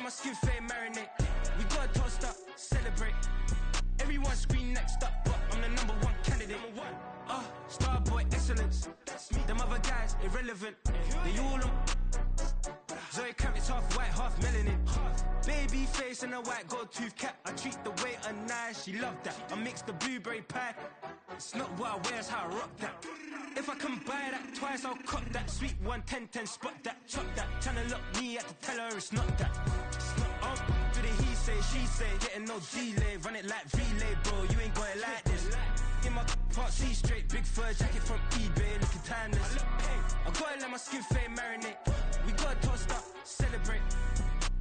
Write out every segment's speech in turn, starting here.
my skin fade marinate. We gotta toast up, celebrate. Everyone scream next up, but I'm the #1 candidate. Starboy excellence. That's me. Them other guys irrelevant. They all on. Zoe Kravitz half white, half melanin. Baby face and a white gold tooth cap. I treat the waiter nice, she loved that. I mix the blueberry pie. It's not what I wear, it's how I rock that. If I can buy that twice, I'll cut that. Sweet 110, spot that, chop that. Tryna lock me at the teller, it's not that. Do the he say, she say, getting no delay. Run it like relay, bro, you ain't got it like this. In my part C straight, big fur jacket from eBay, looking timeless. I gotta let my skin fade marinate. We gotta toast up, celebrate.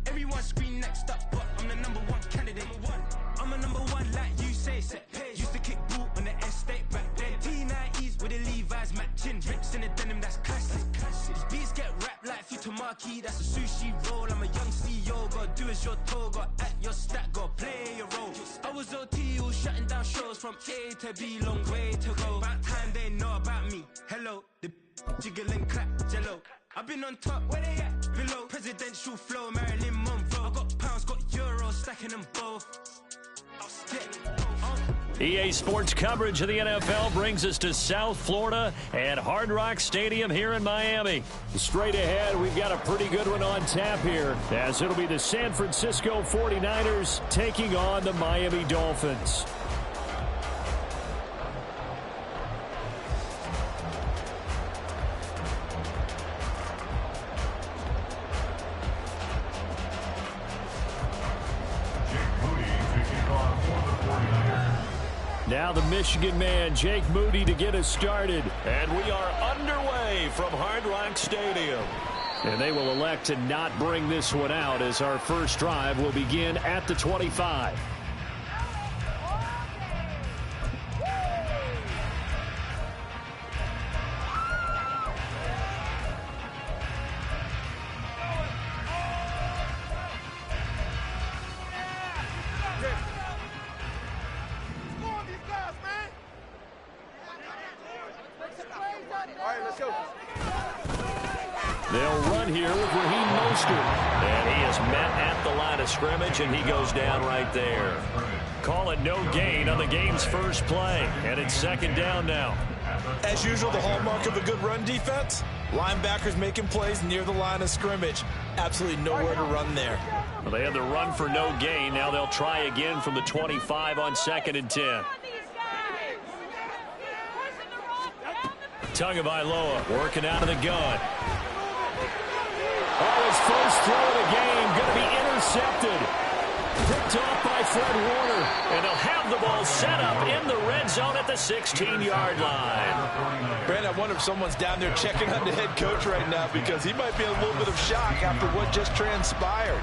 Everyone scream next up, but I'm the #1 candidate. I'm a #1 like you say. Used to kick ball on the estate back then. T90s with the Levi's matching. Rips in the denim, that's classic. These beats get wrapped like Futamaki. That's a sushi roll. I'm a young CEO. Gotta do as you're told. Gotta act your stat. Gotta play your role. I was OT, all shutting down shows from A to B. Long way to go. About time they know about me. Hello, the jiggle and clap, jello. I've been on top, where they at? Below. Presidential flow, Marilyn Monroe. I got pounds, got euros, stacking them both. EA Sports coverage of the NFL brings us to South Florida at Hard Rock Stadium here in Miami. Straight ahead, we've got a pretty good one on tap here, as it'll be the San Francisco 49ers taking on the Miami Dolphins. Now the Michigan man, Jake Moody, to get us started. And we are underway from Hard Rock Stadium. And they will elect to not bring this one out, as our first drive will begin at the 25. They'll run here with Raheem Mostert. And he is met at the line of scrimmage, and he goes down right there. Call it no gain on the game's first play. And it's second down now. As usual, the hallmark of a good run defense, linebackers making plays near the line of scrimmage. Absolutely nowhere to run there. Well, they had the run for no gain. Now they'll try again from the 25 on 2nd and 10. Tagovailoa working out of the gun. Oh, his first throw of the game going to be intercepted. Picked off by Fred Warner. And they'll have the ball set up in the red zone at the 16-yard line. Brandon, I wonder if someone's down there checking on the head coach right now, because he might be in a little bit of shock after what just transpired.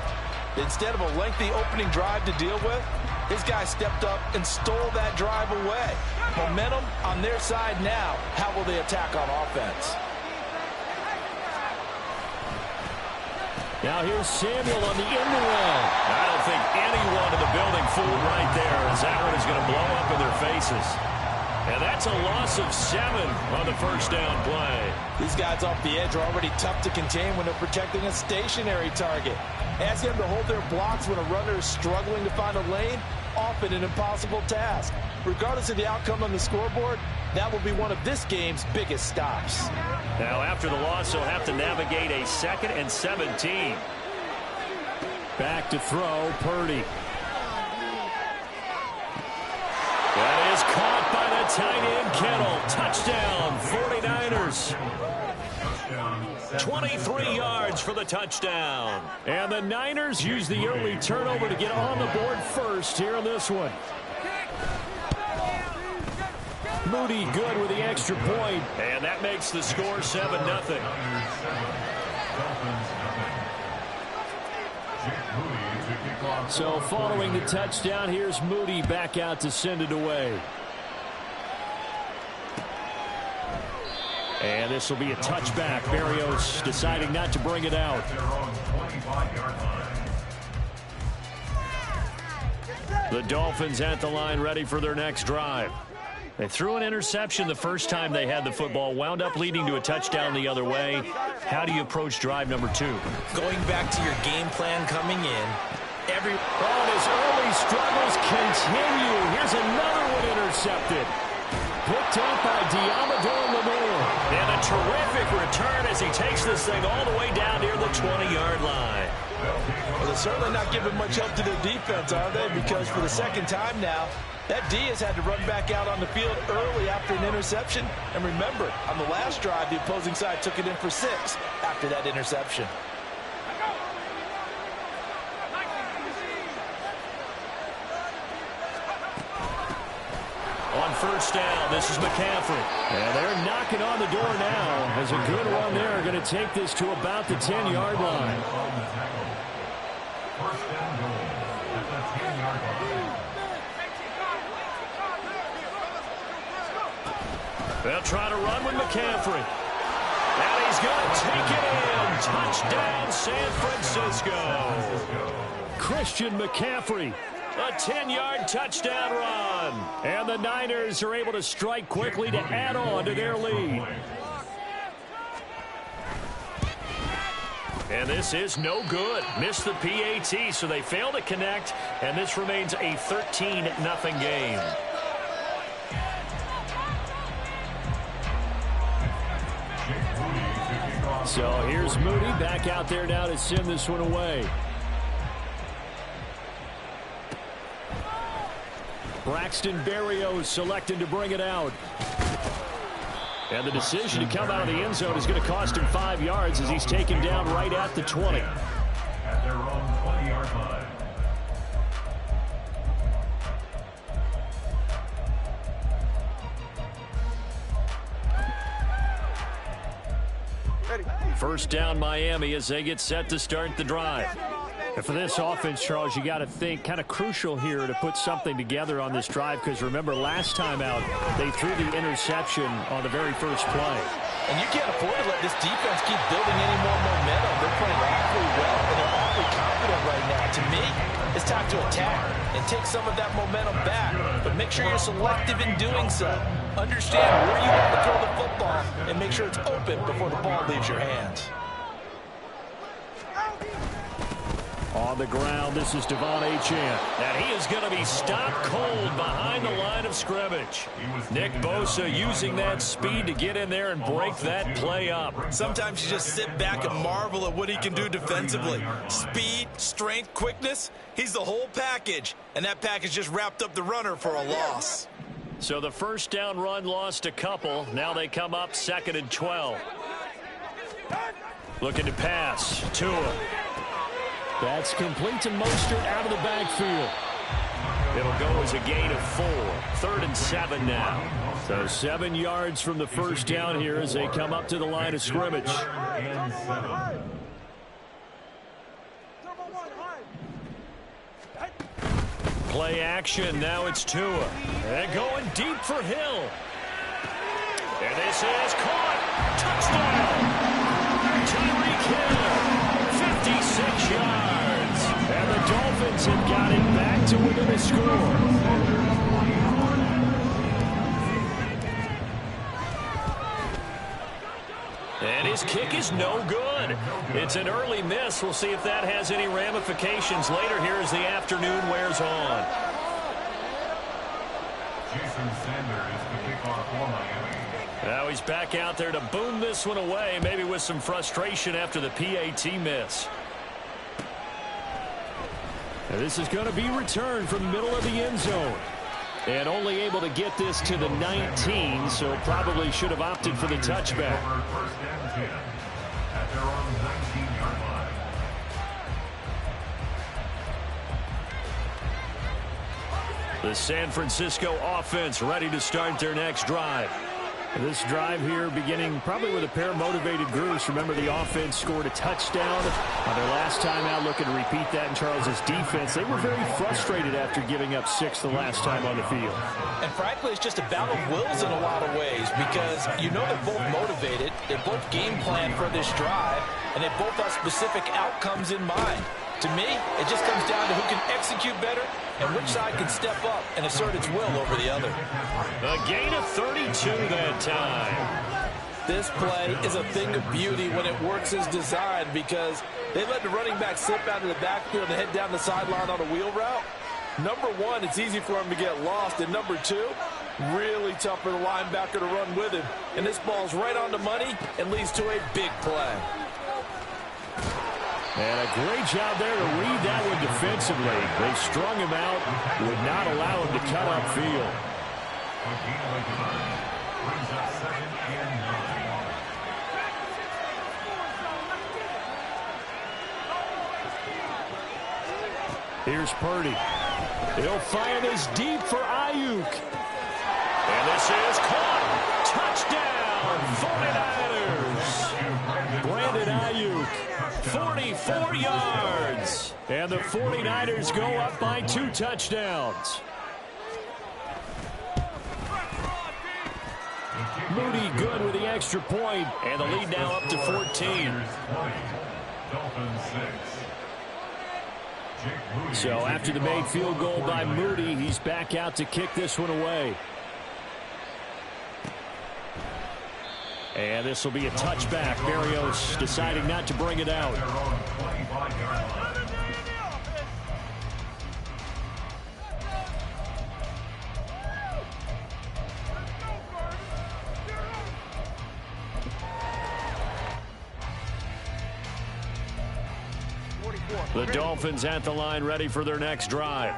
Instead of a lengthy opening drive to deal with, his guy stepped up and stole that drive away. Momentum on their side now. How will they attack on offense? Now here's Samuel on the end around. I don't think anyone in the building fooled right there, as that one is going to blow up in their faces. And that's a loss of 7 on the first down play. These guys off the edge are already tough to contain when they're protecting a stationary target. Ask them to hold their blocks when a runner is struggling to find a lane. Often an impossible task. Regardless of the outcome on the scoreboard, that will be one of this game's biggest stops. Now after the loss, he'll have to navigate a 2nd and 17. Back to throw, Purdy. That is caught by the tight end, Kittle. Touchdown, 49ers. 23 yards for the touchdown. And the Niners use the early turnover to get on the board first here in this one. Moody good with the extra point. And that makes the score 7-0. So following the touchdown, here's Moody back out to send it away. And this will be a touchback. Berrios deciding not to bring it out. The Dolphins at the line, ready for their next drive. They threw an interception the first time they had the football, wound up leading to a touchdown the other way. How do you approach drive number 2? Going back to your game plan coming in. His early struggles continue. Here's another one intercepted. Picked up by Diamador Lamore. And a terrific return as he takes this thing all the way down near the 20-yard line. Well, they're certainly not giving much help to their defense, are they? Because for the second time now, that D has had to run back out on the field early after an interception. And remember, on the last drive, the opposing side took it in for 6 after that interception. On first down, this is McCaffrey. And they're knocking on the door now as a good run there. Going to take this to about the 10-yard line. They'll try to run with McCaffrey. And he's going to take it in. Touchdown, San Francisco. Christian McCaffrey. A 10-yard touchdown run. And the Niners are able to strike quickly to add on to their lead. And this is no good. Missed the PAT, so they fail to connect. And this remains a 13-0 game. So here's Moody back out there now to send this one away. Braxton Berrios selected to bring it out. And the decision to come out of the end zone is going to cost him 5 yards as he's taken down right at the 20. At their own 20-yard line. First down Miami as they get set to start the drive. And for this offense, Charles, you got to think kind of crucial here to put something together on this drive because remember last time out they threw the interception on the very first play. And you can't afford to let this defense keep building any more momentum. They're playing awfully well and they're awfully confident right now. To me, it's time to attack and take some of that momentum back. But make sure you're selective in doing so. Understand where you want to throw the football and make sure it's open before the ball leaves your hands. On the ground, this is Devon Achane. And he is going to be stopped cold behind the line of scrimmage. Nick Bosa using that speed to get in there and break that play up. Sometimes you just sit back and marvel at what he can do defensively. Speed, strength, quickness, he's the whole package. And that package just wrapped up the runner for a loss. So the first down run lost a couple. Now they come up 2nd and 12. Looking to pass. Tua. That's complete to Mostert out of the backfield. It'll go as a gain of 4. 3rd and 7 now. So 7 yards from the first down here as they come up to the line of scrimmage. Play action. Now it's Tua. And going deep for Hill. And this is caught. Touchdown. Tyreek Hill. 56 yards. And the Dolphins have got it back to within a score. And his kick is no good. It's an early miss. We'll see if that has any ramifications later here as the afternoon wears on. Jason Sanders, the kickoff for Miami. Now he's back out there to boom this one away, maybe with some frustration after the PAT miss. Now this is going to be returned from the middle of the end zone. And only able to get this to the 19, so probably should have opted for the touchback. First and 10 at their own 19-yard line. The San Francisco offense ready to start their next drive. This drive here beginning probably with a pair of motivated groups. Remember, the offense scored a touchdown on their last time out. Looking to repeat that in Charles's defense. They were very frustrated after giving up 6 the last time on the field. And frankly, it's just a battle of wills in a lot of ways because you know they're both motivated. They both game plan for this drive, and they both have specific outcomes in mind. To me, it just comes down to who can execute better and which side can step up and assert its will over the other. A gain of 32 that time. This play is a thing of beauty when it works as designed because they let the running back slip out of the backfield and head down the sideline on a wheel route. Number one, it's easy for him to get lost. And number two, really tough for the linebacker to run with him. And this ball's right on the money and leads to a big play. And a great job there to read that one defensively. They strung him out, would not allow him to cut upfield. Here's Purdy. He'll fire this deep for Ayuk. And this is caught. Touchdown, 49ers. Brandon Ayuk, 44 yards. And the 49ers go up by 2 touchdowns. Moody good with the extra point, and the lead now up to 14. So after the made field goal by Moody, he's back out to kick this one away. And this will be a touchback. Berrios deciding not to bring it out. The Dolphins at the line, ready for their next drive.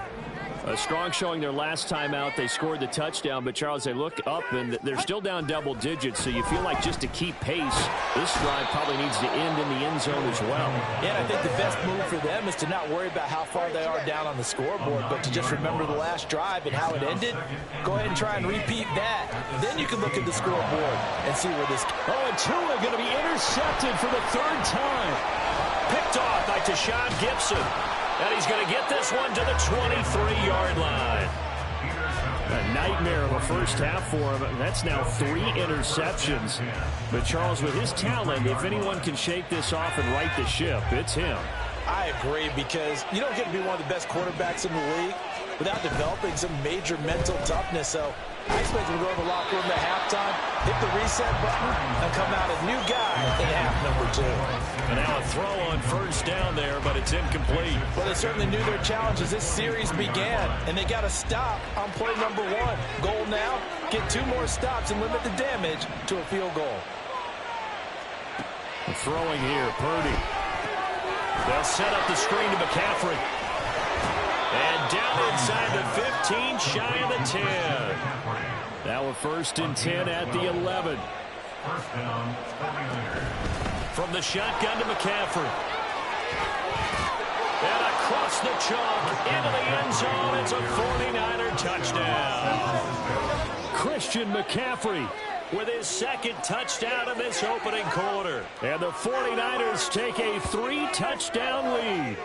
A strong showing their last time out. They scored the touchdown, but, Charles, they look up, and they're still down double digits, so you feel like just to keep pace, this drive probably needs to end in the end zone as well. Yeah, I think the best move for them is to not worry about how far they are down on the scoreboard, but to just remember the last drive and how it ended. Go ahead and try and repeat that. Then you can look at the scoreboard and see where this... Oh, and Tua going to be intercepted for the 3rd time. Picked off by Tashawn Gibson. And he's going to get this one to the 23-yard line. A nightmare of a first half for him. That's now 3 interceptions. But, Charles, with his talent, if anyone can shake this off and right the ship, it's him. I agree, because you don't get to be one of the best quarterbacks in the league without developing some major mental toughness. So I expect him to go to the locker room at halftime, hit the reset button, and come out a new guy in half number 2. And now a throw on first down there, but it's incomplete. Well, they certainly knew their challenge as this series began, and they got a stop on play number 1. Goal now, get 2 more stops and limit the damage to a field goal. Throwing here, Purdy. They'll set up the screen to McCaffrey. And down inside the 15, shy of the 10. Now a 1st and 10 at the 11. From the shotgun to McCaffrey. And across the chalk into the end zone. It's a 49er touchdown. Christian McCaffrey with his 2nd touchdown of this opening quarter. And the 49ers take a 3-touchdown lead.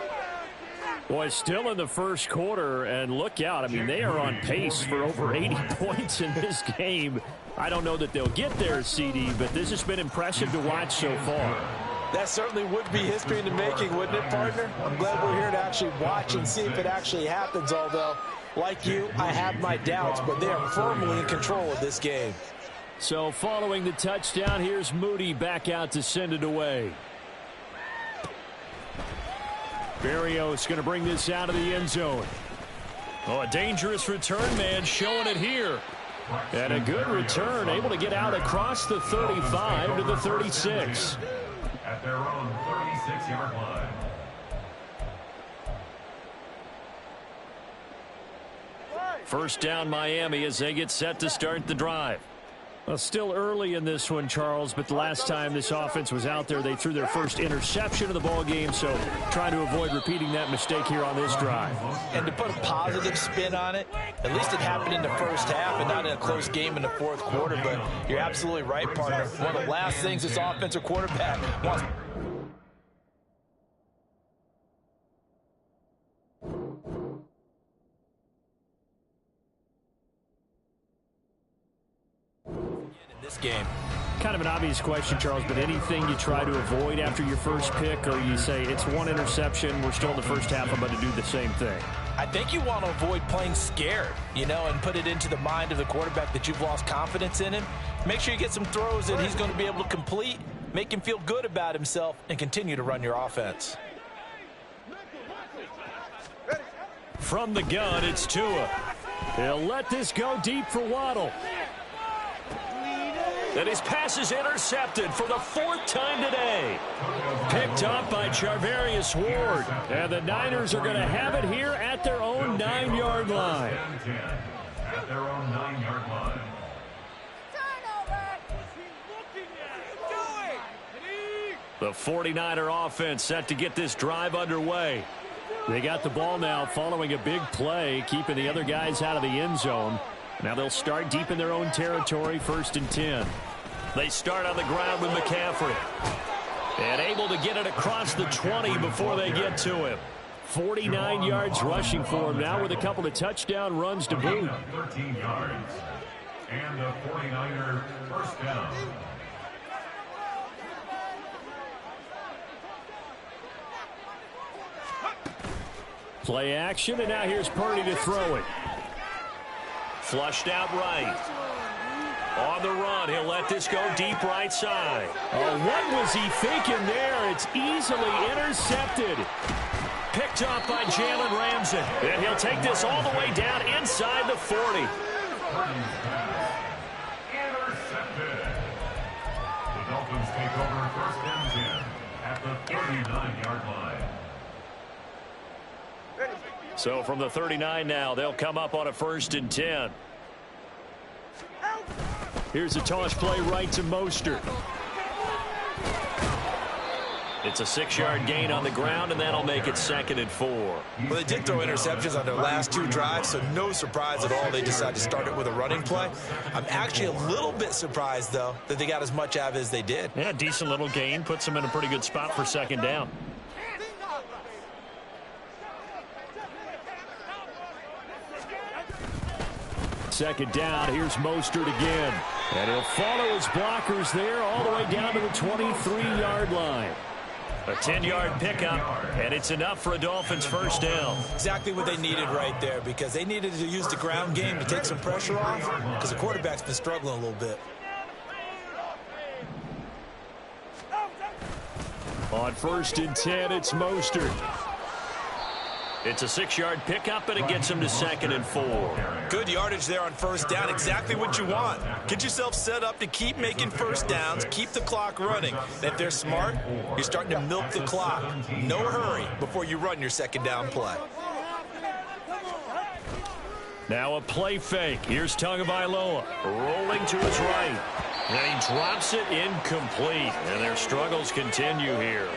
Boy, still in the first quarter, and look out. I mean, they are on pace for over 80 points in this game. I don't know that they'll get there, CD, but this has been impressive to watch so far. That certainly would be history in the making, wouldn't it, partner? I'm glad we're here to actually watch and see if it actually happens, although, like you, I have my doubts, but they are firmly in control of this game. So following the touchdown, here's Moody back out to send it away. Berrios going to bring this out of the end zone. Oh, a dangerous return man showing it here. And a good return, able to get out across the 35 to the 36. At their own 36-yard line. First down Miami as they get set to start the drive. Well, still early in this one, Charles, but the last time this offense was out there, they threw their first interception of the ball game, so trying to avoid repeating that mistake here on this drive. And to put a positive spin on it, at least it happened in the first half and not in a close game in the 4th quarter, but you're absolutely right, partner. One of the last things this offensive quarterback wants. This game. Kind of an obvious question, Charles, but anything you try to avoid after your first pick, or you say it's one interception, we're still in the first half, I'm going to do the same thing? I think you want to avoid playing scared, and put it into the mind of the quarterback that you've lost confidence in him. Make sure you get some throws that he's going to be able to complete, make him feel good about himself, and continue to run your offense. From the gun, it's Tua. He'll let this go deep for Waddle. And his pass is intercepted for the 4th time today. Picked up by Charvarius Ward. And the Niners are going to have it here at their own 9-yard line. At their own 9-yard line. The 49er offense set to get this drive underway. They got the ball now following a big play, keeping the other guys out of the end zone. Now they'll start deep in their own territory, 1st and 10. They start on the ground with McCaffrey. And able to get it across the 20 before they get to him. 49 yards rushing for him now with a couple of touchdown runs to boot. 13 yards. And the 49er first down. Play action, and now here's Purdy to throw it. Flushed out right. On the run, he'll let this go deep right side. Oh, what was he thinking there? It's easily intercepted. Picked up by Jalen Ramsey. And he'll take this all the way down inside the 40. Intercepted. The Dolphins take over 1st and 10 at the 39-yard line. So from the 39 now, they'll come up on a 1st and 10. Here's a toss play right to Mostert. It's a 6-yard gain on the ground, and that'll make it 2nd and 4. Well, they did throw interceptions on their last 2 drives, so no surprise at all they decided to start it with a running play. I'm actually a little bit surprised, though, that they got as much out of it as they did. Yeah, decent little gain. Puts them in a pretty good spot for 2nd down. Second down, here's Mostert again. And he'll follow his blockers there all the way down to the 23-yard line. A 10-yard pickup, and it's enough for a Dolphins first down. Exactly what they needed right there, because they needed to use the ground game to take some pressure off, because the quarterback's been struggling a little bit. On 1st and 10, it's Mostert. It's a 6-yard pickup, and it gets him to 2nd and 4. Good yardage there on 1st down. Exactly what you want. Get yourself set up to keep making 1st downs, keep the clock running. And if they're smart, you're starting to milk the clock. No hurry before you run your 2nd down play. Now a play fake. Here's Tagovailoa rolling to his right. And he drops it incomplete. And their struggles continue here.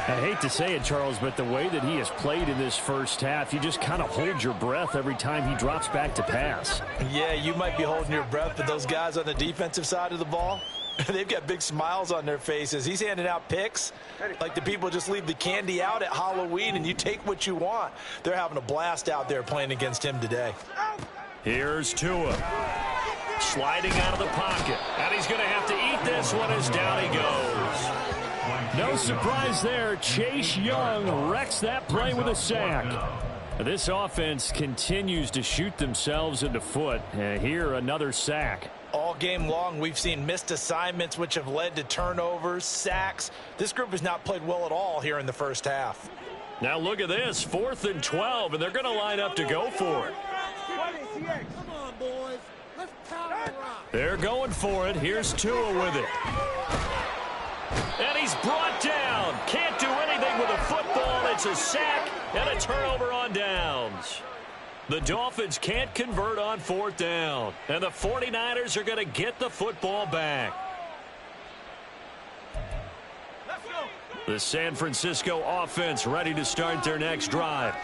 I hate to say it, Charles, but the way that he has played in this first half, you just kind of hold your breath every time he drops back to pass. Yeah, you might be holding your breath, but those guys on the defensive side of the ball, they've got big smiles on their faces. He's handing out picks like the people just leave the candy out at Halloween and you take what you want. They're having a blast out there playing against him today. Here's Tua. Sliding out of the pocket. And he's going to have to eat this one as down he goes. No surprise there. Chase Young wrecks that play with a sack. This offense continues to shoot themselves in the foot. Here, another sack. All game long, we've seen missed assignments, which have led to turnovers, sacks. This group has not played well at all here in the first half. Now look at this. 4th and 12, and they're going to line up to go for it. Come on, boys. Let's power rock. They're going for it. Here's Tua with it. And he's brought down. Can't do anything with a football. It's a sack and a turnover on downs. The Dolphins can't convert on 4th down. And the 49ers are going to get the football back. The San Francisco offense ready to start their next drive.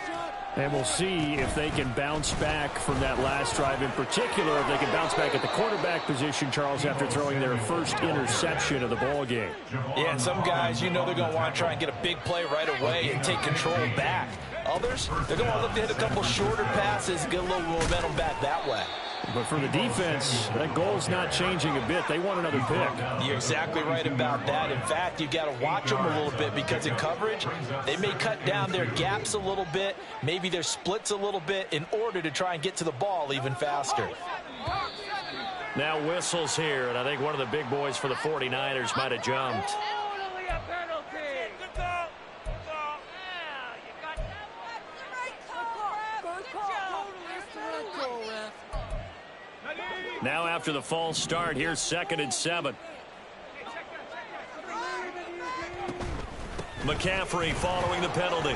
And we'll see if they can bounce back from that last drive in particular, if they can bounce back at the quarterback position, Charles, after throwing their first interception of the ball game. Yeah, and some guys, they're going to want to try and get a big play right away and take control back. Others, they're going to look to hit a couple shorter passes and get a little momentum back that way. But for the defense, that goal's not changing a bit. They want another pick. You're exactly right about that. In fact, you've got to watch them a little bit because in coverage, they may cut down their gaps a little bit, maybe their splits a little bit in order to try and get to the ball even faster. Now whistles here, and I think one of the big boys for the 49ers might have jumped. Now after the false start, here's 2nd and 7. McCaffrey following the penalty.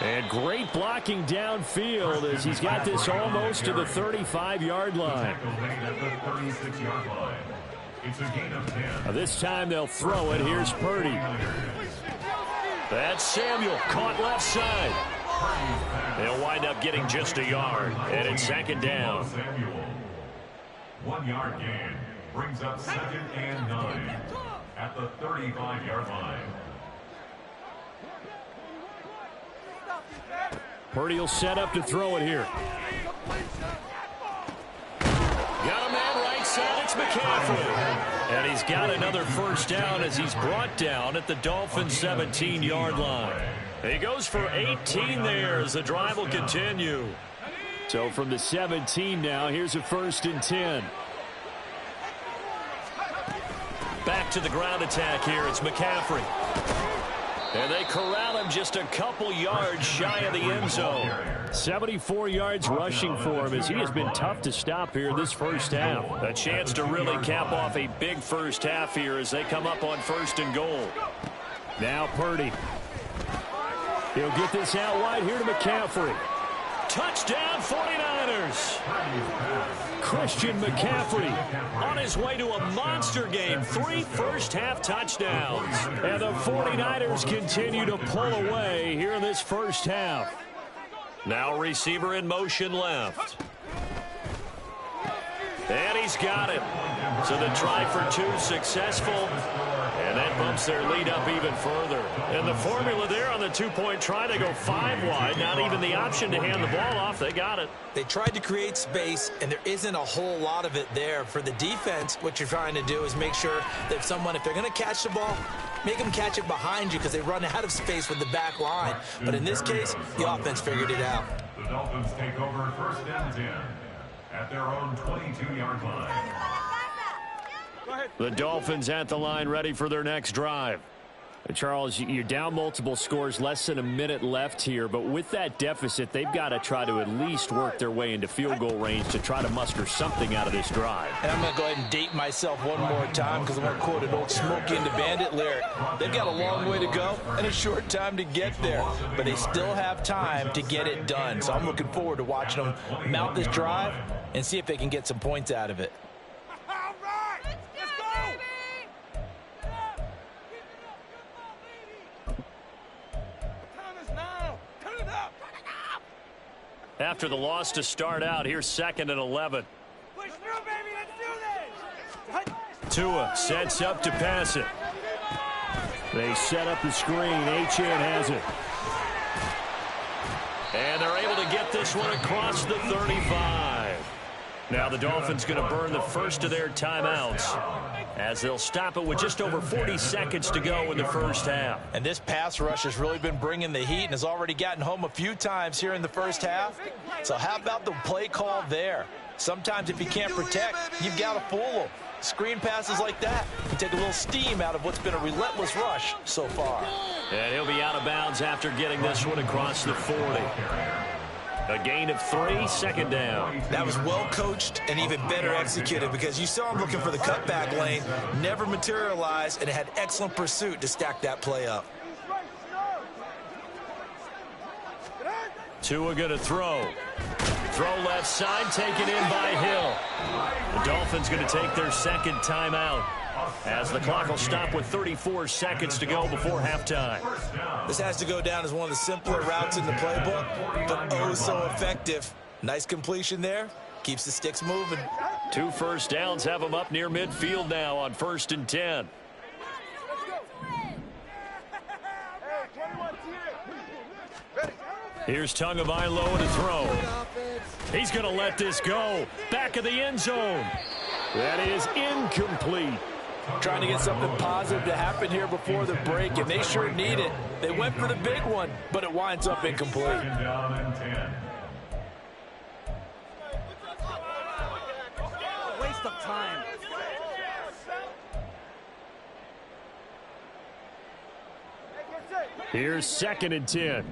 And great blocking downfield as he's got this almost to the 35-yard line. This time they'll throw it. Here's Purdy. That's Samuel, caught left side. They'll wind up getting just a yard, and it's 2nd down. 1 yard gain brings up 2nd and 9 at the 35-yard line. Purdy will set up to throw it here. Got a man right side. It's McCaffrey. And he's got another first down as he's brought down at the Dolphins' 17-yard line. He goes for 18 there as the drive will continue. So from the 17 now, here's a 1st and 10. Back to the ground attack here. It's McCaffrey. And they corral him just a couple yards shy of the end zone. 74 yards rushing for him as he has been tough to stop here this first half. A chance to really cap off a big first half here as they come up on 1st and goal. Now Purdy. He'll get this out wide here to McCaffrey. Touchdown 49ers. Christian McCaffrey on his way to a monster game. 3 first-half touchdowns. And the 49ers continue to pull away here in this first half. Now receiver in motion left. And he's got it. So the try for 2 successful. And that bumps their lead up even further. And the formula there on the 2-point try to go 5 wide. Not even the option to hand the ball off. They got it. They tried to create space, and there isn't a whole lot of it there. For the defense, what you're trying to do is make sure that if they're going to catch the ball, make them catch it behind you because they run out of space with the back line. But in this case, the offense figured it out. The Dolphins take over 1st and 10 at their own 22-yard line. The Dolphins at the line ready for their next drive. Charles, you're down multiple scores, less than a minute left here, but with that deficit, they've got to try to at least work their way into field goal range to try to muster something out of this drive. And I'm going to go ahead and date myself one more time because I want to quote an old Smokey and the Bandit lyric. They've got a long way to go and a short time to get there, but they still have time to get it done. So I'm looking forward to watching them mount this drive and see if they can get some points out of it. After the loss to start out, here's 2nd and 11. Push through, baby. Let's do this. Tua sets up to pass it. They set up the screen. Achane has it. And they're able to get this one across the 35. Now the Dolphins going to burn the first of their timeouts as they'll stop it with just over 40 seconds to go in the first half. And this pass rush has really been bringing the heat and has already gotten home a few times here in the first half. So how about the play call there? Sometimes if you can't protect, you've got to fool them. Screen passes like that can take a little steam out of what's been a relentless rush so far. And he'll be out of bounds after getting this one across the 40. A gain of 3, 2nd down. That was well coached and even better executed because you saw him looking for the cutback lane, never materialized, and had excellent pursuit to stack that play up. Tua going to throw. Throw left side, taken in by Hill. The Dolphins going to take their 2nd timeout as the clock will stop with 34 seconds to go before halftime. This has to go down as one of the simpler routes in the playbook, but oh so effective. Nice completion there. Keeps the sticks moving. 2 first downs have them up near midfield now on 1st and 10. Here's Tagovailoa to throw. He's going to let this go. Back of the end zone. That is incomplete. Trying to get something positive to happen here before the break, and they sure need it. They went for the big one, but it winds up incomplete. Second down and 10. Waste of time. Here's 2nd and 10.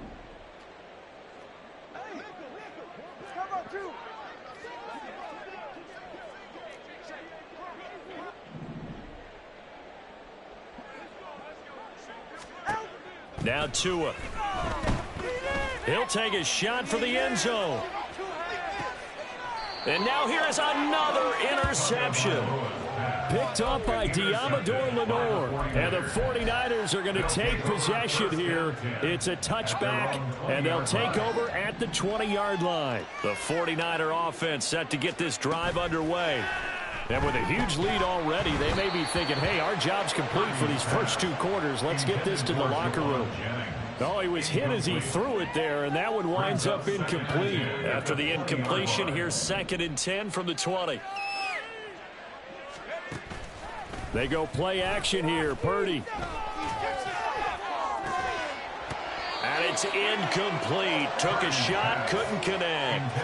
Now Tua. He'll take a shot for the end zone. And now here is another interception. Picked up by Diamador Lenore. And the 49ers are going to take possession here. It's a touchback, and they'll take over at the 20-yard line. The 49er offense set to get this drive underway. And with a huge lead already, they may be thinking, hey, our job's complete for these first 2 quarters. Let's get this to the locker room. Oh, he was hit as he threw it there, and that one winds up incomplete. After the incompletion, here's 2nd and 10 from the 20. They go play action here. Purdy. And it's incomplete. Took a shot, couldn't connect.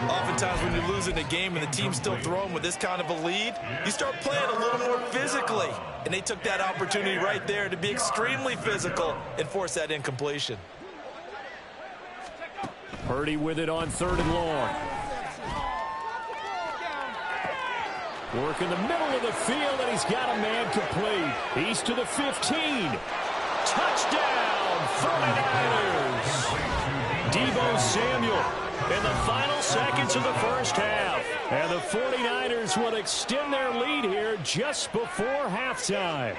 Oftentimes when you're losing a game and the team's still throwing with this kind of a lead, you start playing a little more physically. And they took that opportunity right there to be extremely physical and force that incompletion. Purdy with it on 3rd and long. Work in the middle of the field, and he's got a man complete. He's to the 15. Touchdown, 49ers. Deebo Samuel in the final seconds of the first half. And the 49ers will extend their lead here just before halftime.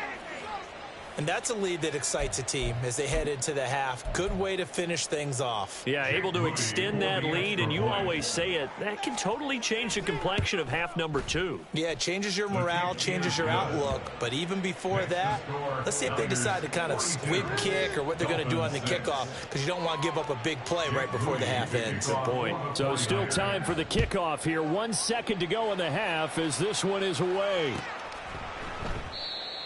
And that's a lead that excites a team as they head into the half. Good way to finish things off. Yeah, able to extend that lead, and you always say it, that can totally change the complexion of half number 2. Yeah, it changes your morale, changes your outlook. But even before that, let's see if they decide to kind of squib kick or what they're going to do on the kickoff, because you don't want to give up a big play right before the half ends. Good point. So still time for the kickoff here. 1 second to go in the half as this one is away.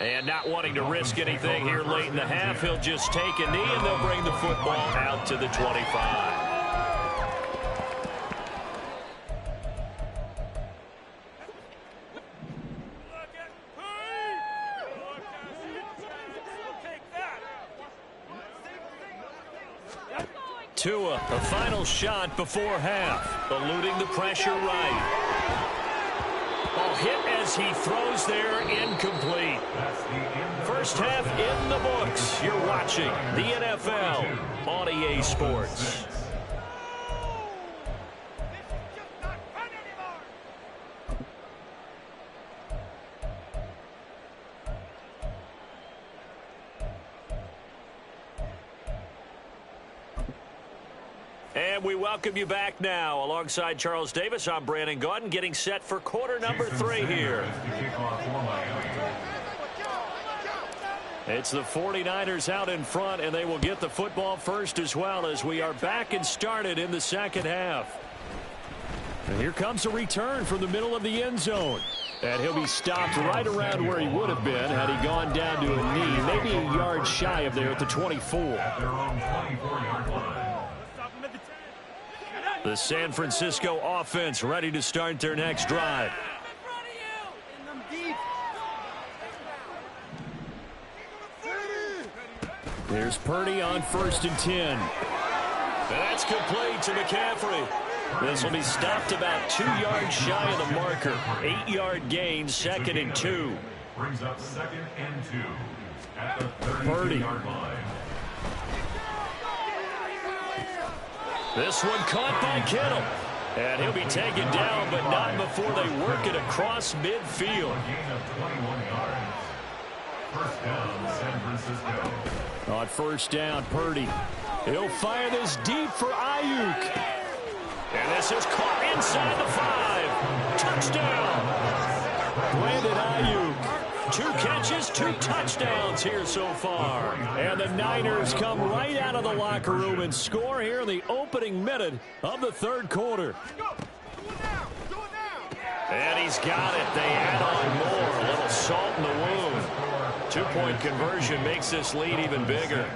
And not wanting to risk anything here late in the half, he'll just take a knee, and they'll bring the football out to the 25. Tua, a final shot before half, eluding the pressure right. Ball hit as he throws there, incomplete. First half in the books. You're watching the NFL on EA Sports. And we welcome you back now. Alongside Charles Davis, I'm Brandon Gaudin, getting set for quarter number 3 here. It's the 49ers out in front, and they will get the football first as well as we are back and started in the second half. And here comes a return from the middle of the end zone. And he'll be stopped right around where he would have been had he gone down to a knee, maybe a yard shy of there at the 24. At their own 24-yard line. The San Francisco offense ready to start their next drive. There's Purdy on 1st and 10. And that's complete to McCaffrey. This will be stopped about 2 yards shy of the marker. 8-yard gain, 2nd and 2. Brings up 2nd and 2 at the 32-yard line. This one caught by Kittle. And he'll be taken down, but not before they work it across midfield. A gain of 21 yards. First down, San Francisco. On 1st down, Purdy. He'll fire this deep for Ayuk. And this is caught inside the 5. Touchdown. Brandon Ayuk 2 catches, 2 touchdowns here so far. And the Niners come right out of the locker room and score here in the opening minute of the third quarter. And he's got it. They add on more. A little salt in the wound. 2-point conversion makes this lead even bigger.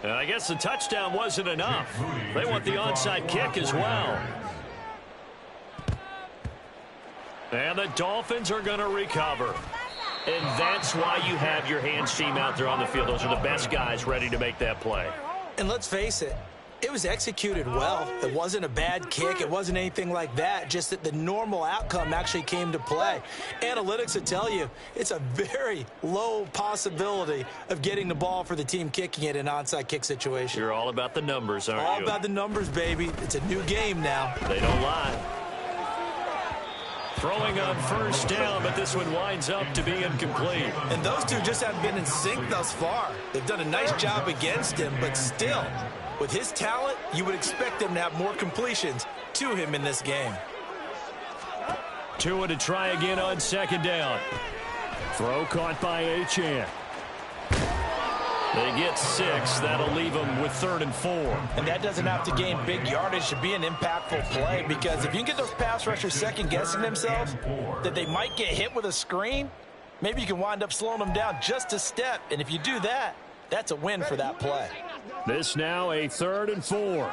And I guess the touchdown wasn't enough. They want the onside kick as well. And the Dolphins are going to recover. And that's why you have your hands team out there on the field. Those are the best guys ready to make that play. And let's face it, it was executed well. It wasn't a bad kick. It wasn't anything like that. Just that the normal outcome actually came to play. Analytics will tell you it's a very low possibility of getting the ball for the team kicking it in an onside kick situation. You're all about the numbers, aren't you? All about the numbers, baby. It's a new game now. They don't lie. Throwing on first down, but this one winds up to be incomplete. And those two just haven't been in sync thus far. They've done a nice job against him, but still, with his talent, you would expect him to have more completions to him in this game. Tua to try again on second down. Throw caught by Achane. They get 6. That'll leave them with 3rd and 4. And that doesn't have to gain big yardage to be an impactful play, because if you can get those pass rushers second-guessing themselves that they might get hit with a screen, maybe you can wind up slowing them down just a step. And if you do that, that's a win for that play. This now a 3rd and 4.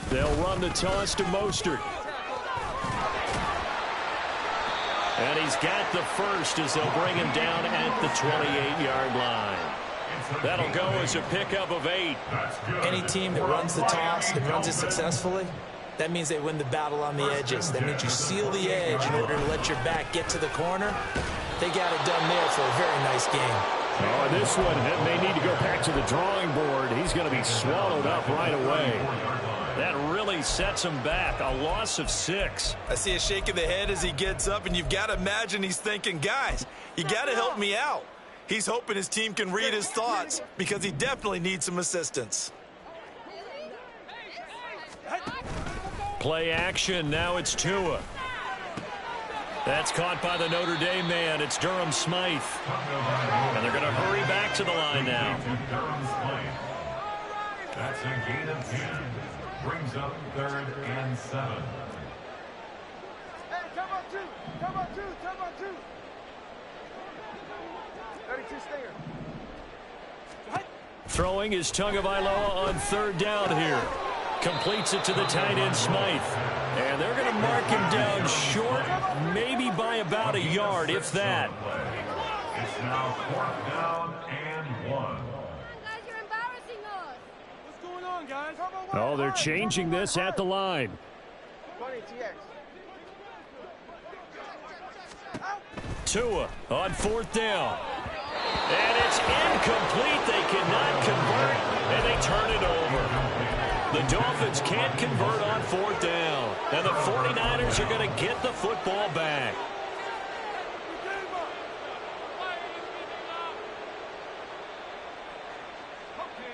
They'll run the toss to Mostert. And he's got the first as they'll bring him down at the 28-yard line. That'll go as a pickup of 8. Any team that runs the toss and runs it successfully, that means they win the battle on the edges. That means you seal the edge in order to let your back get to the corner. They got it done there for a very nice game. Oh, this one, they need to go back to the drawing board. He's going to be swallowed up right away. That really sets him back. A loss of 6. I see a shake of the head as he gets up, and you've got to imagine he's thinking, guys, you got to help me out. He's hoping his team can read his thoughts because he definitely needs some assistance. Play action. Now it's Tua. That's caught by the Notre Dame man. It's Durham Smythe. And they're going to hurry back to the line now. That's a gain of 10. Brings up 3rd and 7. Hey, come on, 2. Come on, 2. Come on, 2. 32 stinger. Throwing is Tagovailoa on 3rd down here. Completes it to the tight end Smythe. And they're going to mark him down short, maybe by about a yard, if that. It's now 4th down and 1. Guys, you're embarrassing us. What's going on, guys? Oh, they're changing this at the line. Tua on 4th down. And it's incomplete. They cannot convert, and they turn it over. The Dolphins can't convert on 4th down. And the 49ers are going to get the football back.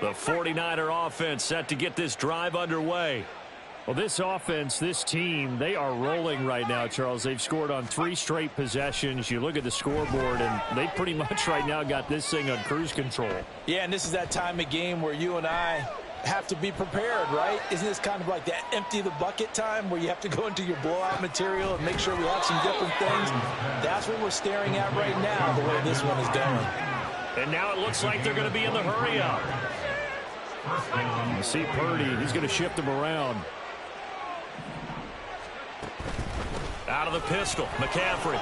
The 49er offense set to get this drive underway. Well, this offense, this team, they are rolling right now, Charles. They've scored on 3 straight possessions. You look at the scoreboard, and they pretty much right now got this thing on cruise control. Yeah, and this is that time of game where you and I have to be prepared, right? Isn't this kind of like that empty the bucket time where you have to go into your blowout material and make sure we have some different things? That's what we're staring at right now, the way this one is going. And now it looks like they're going to be in the hurry-up. You see Purdy, he's going to shift them around. Out of the pistol, McCaffrey.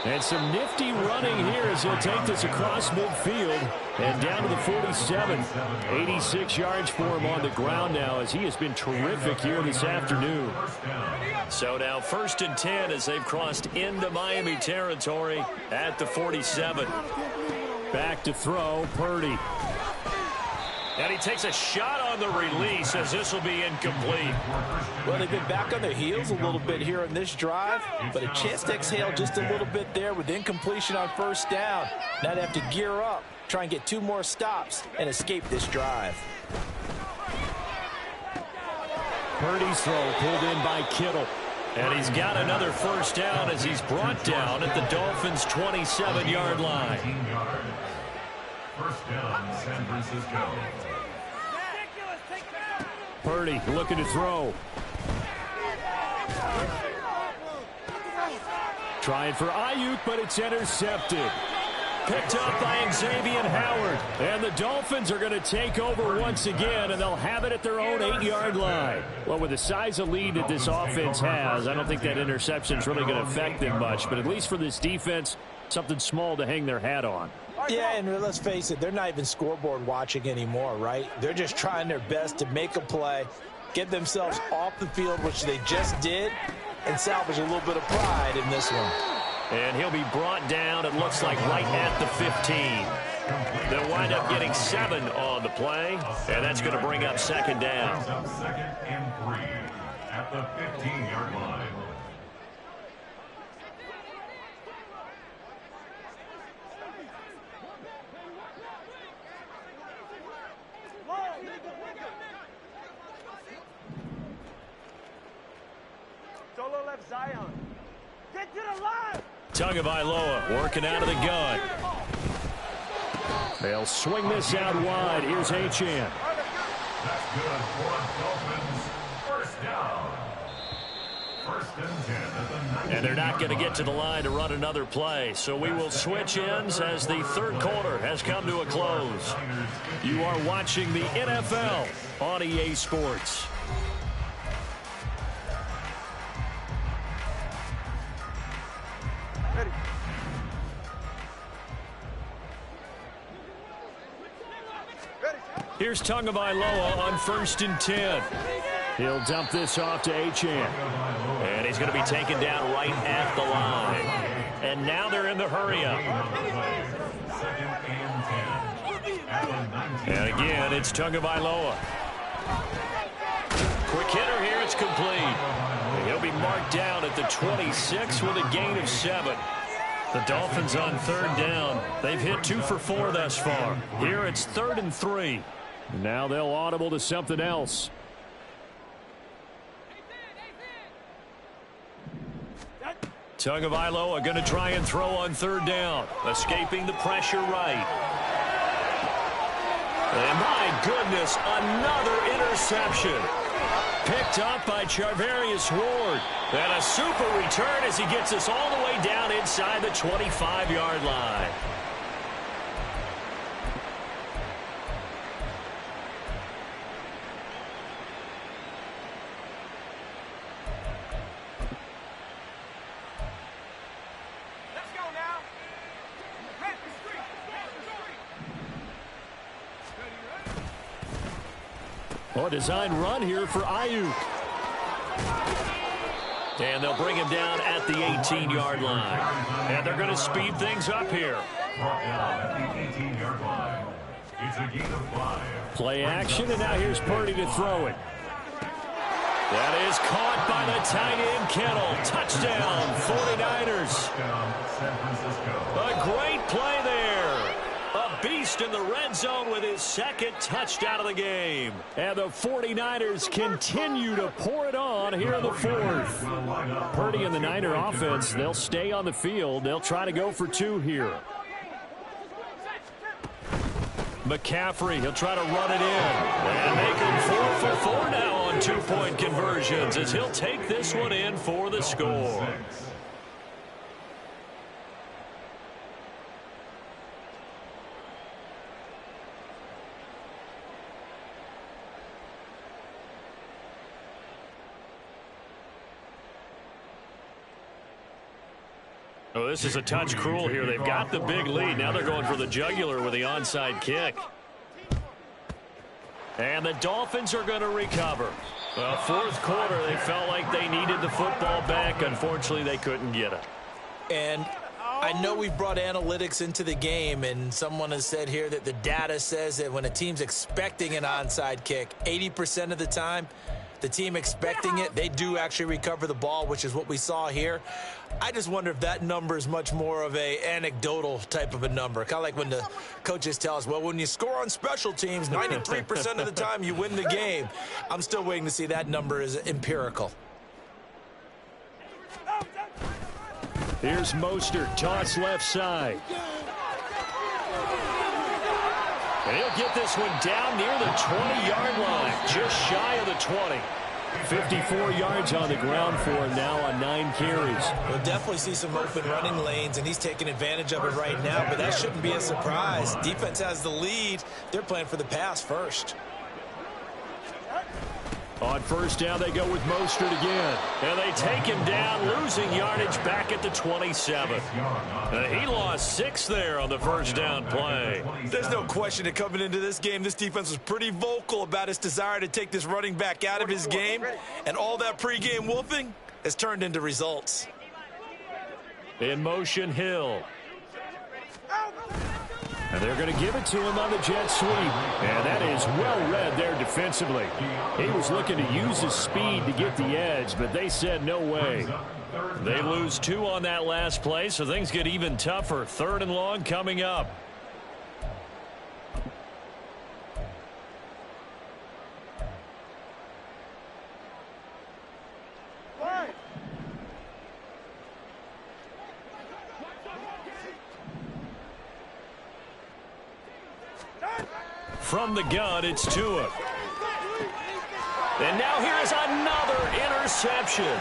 And some nifty running here as he'll take this across midfield and down to the 47. 86 yards for him on the ground now as he has been terrific here this afternoon. So now 1st and 10 as they've crossed into Miami territory at the 47. Back to throw, Purdy. And he takes a shot on the release as this will be incomplete. Well, they've been back on their heels a little bit here in this drive, but a chance to exhale just a little bit there with incompletion on 1st down. Now they have to gear up, try and get 2 more stops and escape this drive. Purdy's throw pulled in by Kittle. And he's got another first down as he's brought down at the Dolphins' 27-yard line. First down, San Francisco. Purdy looking to throw. Trying for Ayuk, but it's intercepted. Picked up by Xavier Howard. And the Dolphins are going to take over once again, and they'll have it at their own 8-yard line. Well, with the size of lead that this offense has, I don't think that interception is really going to affect them much. But at least for this defense, something small to hang their hat on. Yeah, and let's face it, they're not even scoreboard watching anymore, right? They're just trying their best to make a play, get themselves off the field, which they just did, and salvage a little bit of pride in this one. And he'll be brought down, it looks like, right at the 15. They'll wind up getting 7 on the play, and that's going to bring up second down. Second and 3 at the 15-yard line. Solo left Zion. Get to the line. Tagovailoa working out of the gun. They'll swing this out wide. Here's Achane. That's good for Dolphins. First down. First and 10 at the 19. And they're not going to get to the line to run another play. So we will switch ends as the third quarter has come to a close. You are watching the NFL on EA Sports. Here's Tagovailoa on 1st and 10. He'll dump this off to Achane. And he's going to be taken down right at the line. And now they're in the hurry-up. And again, it's Tagovailoa. Quick hitter here, it's complete. He'll be marked down at the 26 with a gain of 7. The Dolphins on 3rd down. They've hit 2 for 4 thus far. Here it's 3rd and 3. Now they'll audible to something else. Tagovailoa going to try and throw on 3rd down. Escaping the pressure right. And my goodness, another interception. Picked up by Charvarius Ward. And a super return as he gets us all the way down inside the 25-yard line. Oh, a design run here for Ayuk. And they'll bring him down at the 18-yard line. And they're going to speed things up here. Play action, and now here's Purdy to throw it. That is caught by the tight end, Kittle. Touchdown, 49ers. A great play there. A beast in the red zone with his 2nd touchdown of the game. And the 49ers continue to pour it on here in the 4th. Purdy and the Niner offense, they'll stay on the field. They'll try to go for 2 here. McCaffrey, he'll try to run it in. And make him 4 for 4 now on 2-point conversions as he'll take this one in for the score. Oh, this is a touch cruel here. They've got the big lead. Now they're going for the jugular with the onside kick. And the Dolphins are going to recover. Well, 4th quarter, they felt like they needed the football back. Unfortunately, they couldn't get it. And I know we've brought analytics into the game, and someone has said here that the data says that when a team's expecting an onside kick, 80% of the time, the team expecting it, they do actually recover the ball, which is what we saw here. I just wonder if that number is much more of a anecdotal type of a number. Kind of like when the coaches tell us, well, when you score on special teams, 93% of the time you win the game. I'm still waiting to see that number is empirical. Here's Mostert, toss left side. And he'll get this one down near the 20-yard line, just shy of the 20. 54 yards on the ground for him now on 9 carries. We'll definitely see some open running lanes, and he's taking advantage of it right now, but that shouldn't be a surprise. Defense has the lead. They're playing for the pass first. On first down, they go with Mostert again. And they take him down, losing yardage back at the 27. He lost 6 there on the first down play. There's no question that coming into this game, this defense was pretty vocal about its desire to take this running back out of his game. And all that pregame wolfing has turned into results. In motion, Hill. And they're going to give it to him on the jet sweep. And that is well read there defensively. He was looking to use his speed to get the edge, but they said no way. They lose 2 on that last play, so things get even tougher. 3rd and long coming up. From the gun, it's Tua. And now here is another interception.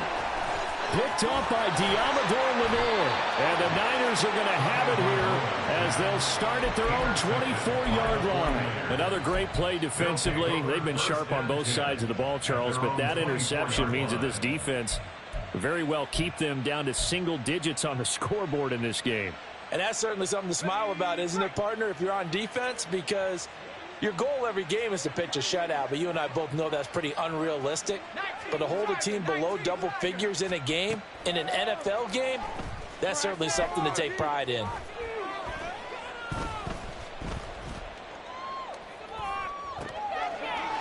Picked off by Deommodore Lenoir. And the Niners are going to have it here as they'll start at their own 24-yard line. Another great play defensively. They've been sharp on both sides of the ball, Charles, but that interception means that this defense very well keep them down to single digits on the scoreboard in this game. And that's certainly something to smile about, isn't it, partner, if you're on defense? Because your goal every game is to pitch a shutout, but you and I both know that's pretty unrealistic. But to hold a team below double figures in a game, in an NFL game, that's certainly something to take pride in.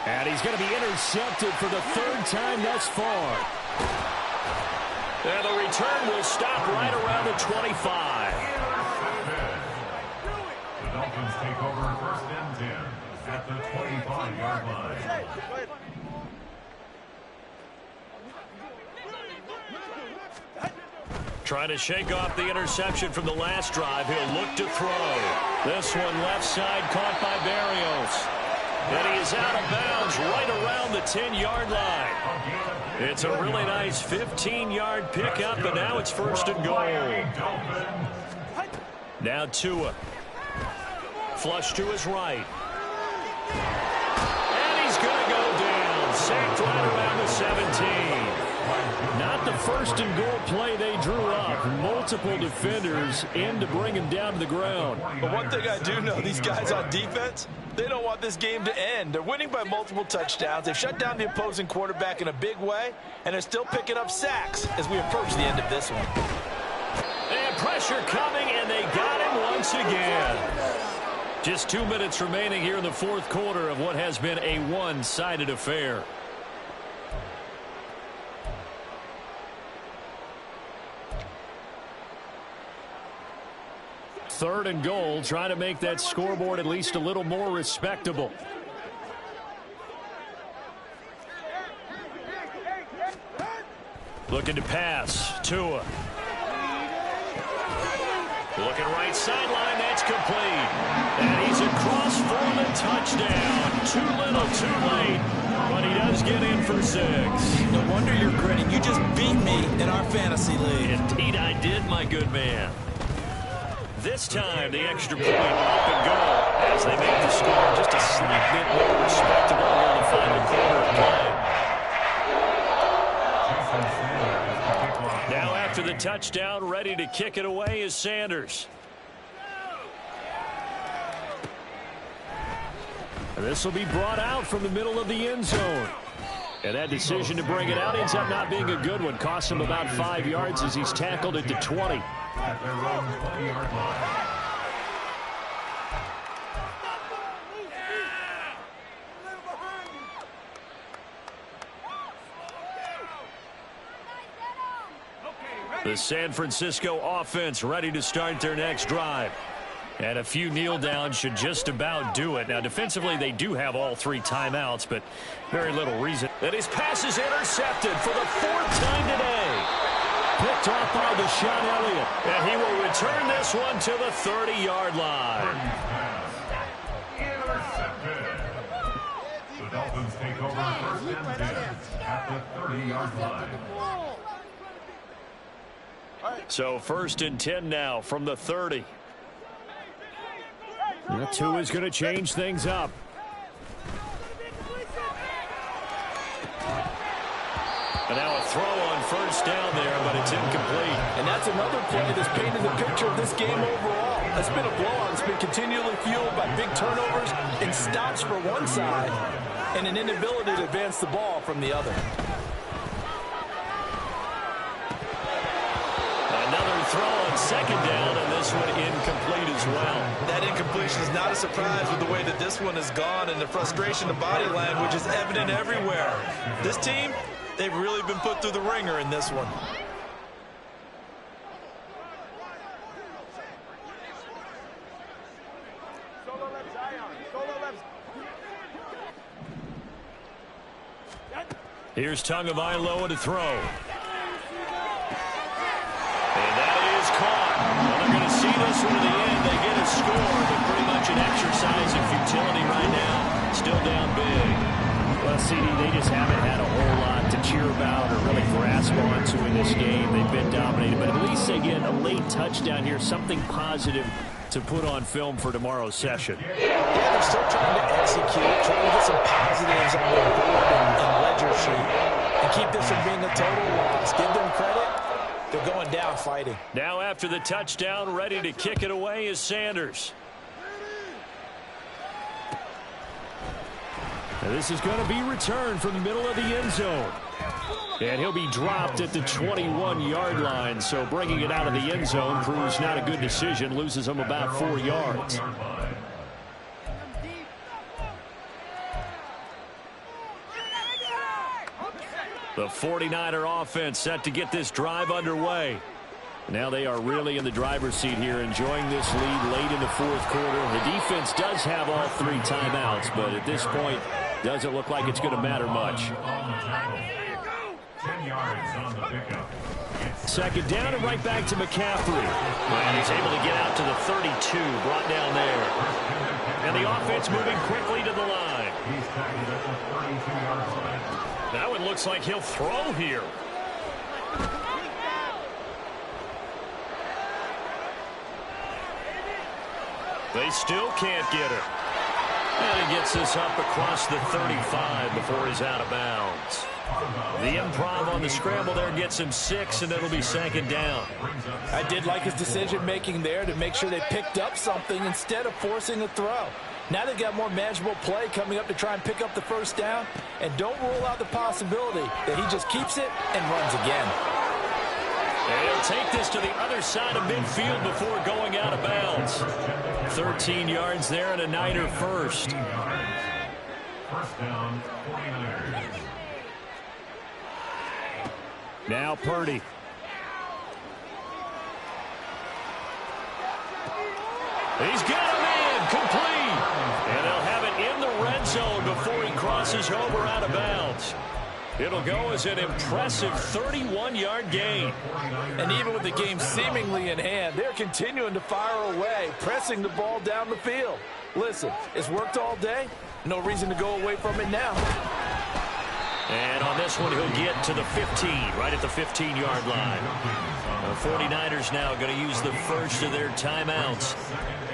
And he's going to be intercepted for the 3rd time thus far. And the return will stop right around the 25. The Dolphins take over 1st and 10 at the 25-yard line. Trying to shake off the interception from the last drive. He'll look to throw. This one left side caught by Berrios. And he is out of bounds right around the 10-yard line. It's a really nice 15-yard pickup, and now it's 1st and goal. Now Tua. Flush to his right. And he's going to go down. Sacked right around the 17. Not the 1st and goal play they drew up. Multiple defenders in to bring him down to the ground. But one thing I do know, these guys on defense, they don't want this game to end. They're winning by multiple touchdowns. They've shut down the opposing quarterback in a big way, and they're still picking up sacks as we approach the end of this one. And pressure coming, and they got him once again. Just 2 minutes remaining here in the 4th quarter of what has been a one-sided affair. Third and goal, trying to make that scoreboard at least a little more respectable. Looking to pass. Tua. Looking right sideline. That's complete. And he's across for the touchdown. Too little, too late. But he does get in for 6. No wonder you're grinning. You just beat me in our fantasy league. Indeed I did, my good man. This time, the extra point up and go as they make the score just a slight bit more respectable here in the final quarter of play. Now after the touchdown, ready to kick it away is Sanders. And this will be brought out from the middle of the end zone. And that decision to bring it out ends up not being a good one. Costs him about 5 yards as he's tackled at the 20. At their own 20-yard line. The San Francisco offense ready to start their next drive. And a few kneel downs should just about do it. Now, defensively, they do have all 3 timeouts, but very little reason. And his pass is intercepted for the 4th time today. Picked off by Deshaun Elliott. And he will return this one to the 30-yard line. Intercepted. The Dolphins take over 1st and 10 at the 30-yard line. So 1st and 10 now from the 30. That two is going to change things up. And now a throw on 1st down there, but it's incomplete. And that's another play that's painted the picture of this game overall. It's been a blowout. It's been continually fueled by big turnovers and stops for one side and an inability to advance the ball from the other. Another throw on 2nd down, and this one incomplete as well. That incompletion is not a surprise with the way that this one has gone, and the frustration of body language is evident everywhere. This team, they've really been put through the ringer in this one. Here's Tagovailoa to throw. And that is caught. Well, they're going to see this one to the end. They get a score, but pretty much an exercise in futility right now. Still down big. Well, CD, they just haven't had a whole lot to cheer about or really grasp onto in this game. They've been dominated, but at least they get a late touchdown here, something positive to put on film for tomorrow's session. Yeah, they're still trying to execute, trying to get some positives on their board and ledger sheet, and keep this from being a total loss. Give them credit. They're going down fighting. Now after the touchdown, ready to kick it away is Sanders. Now this is going to be returned from the middle of the end zone. And he'll be dropped at the 21-yard line, so bringing it out of the end zone proves not a good decision, loses him about 4 yards. The 49er offense set to get this drive underway. Now they are really in the driver's seat here, enjoying this lead late in the 4th quarter. The defense does have all 3 timeouts, but at this point, doesn't look like it's going to matter much. 10 yards on the pickup. 2nd down and right back to McCaffrey. And he's able to get out to the 32, brought down there. And the offense moving quickly to the line. He's tackled at the 32-yard line. Now it looks like he'll throw here. They still can't get it. And he gets this up across the 35 before he's out of bounds. The improv on the scramble there gets him 6, and it'll be 2nd down. I did like his decision-making there to make sure they picked up something instead of forcing a throw. Now they've got more manageable play coming up to try and pick up the 1st down, and don't rule out the possibility that he just keeps it and runs again. And he'll take this to the other side of midfield before going out of bounds. 13 yards there and a Niner first. 1st down, 49ers. Now Purdy. He's got him in, complete. And they'll have it in the red zone before he crosses over out of bounds. It'll go as an impressive 31-yard gain. And even with the game seemingly in hand, they're continuing to fire away, pressing the ball down the field. Listen, it's worked all day. No reason to go away from it now. And on this one, he'll get to the 15, right at the 15-yard line. The 49ers now going to use the first of their timeouts.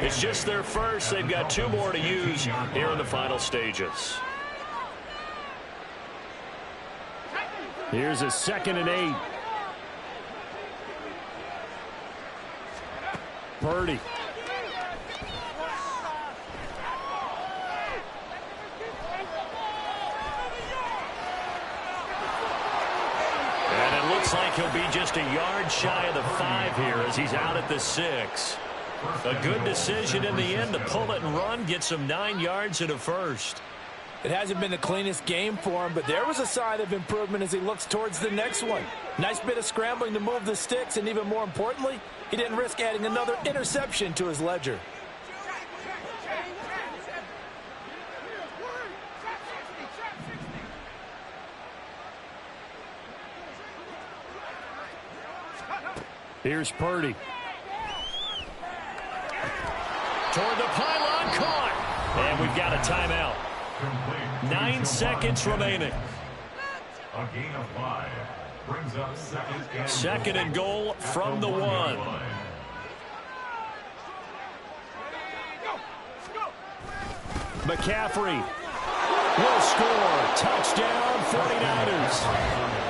It's just their first. They've got 2 more to use here in the final stages. Here's a 2nd and 8. Purdy. And it looks like he'll be just a yard shy of the 5 here as he's out at the 6. A good decision in the end to pull it and run, get some 9 yards and a first. It hasn't been the cleanest game for him, but there was a sign of improvement as he looks towards the next one. Nice bit of scrambling to move the sticks, and even more importantly, he didn't risk adding another interception to his ledger. Here's Purdy. Toward the pylon, caught. And we've got a timeout. 9 seconds remaining. A gain of 5 brings up second and goal from the 1. McCaffrey will score. Touchdown, 49ers.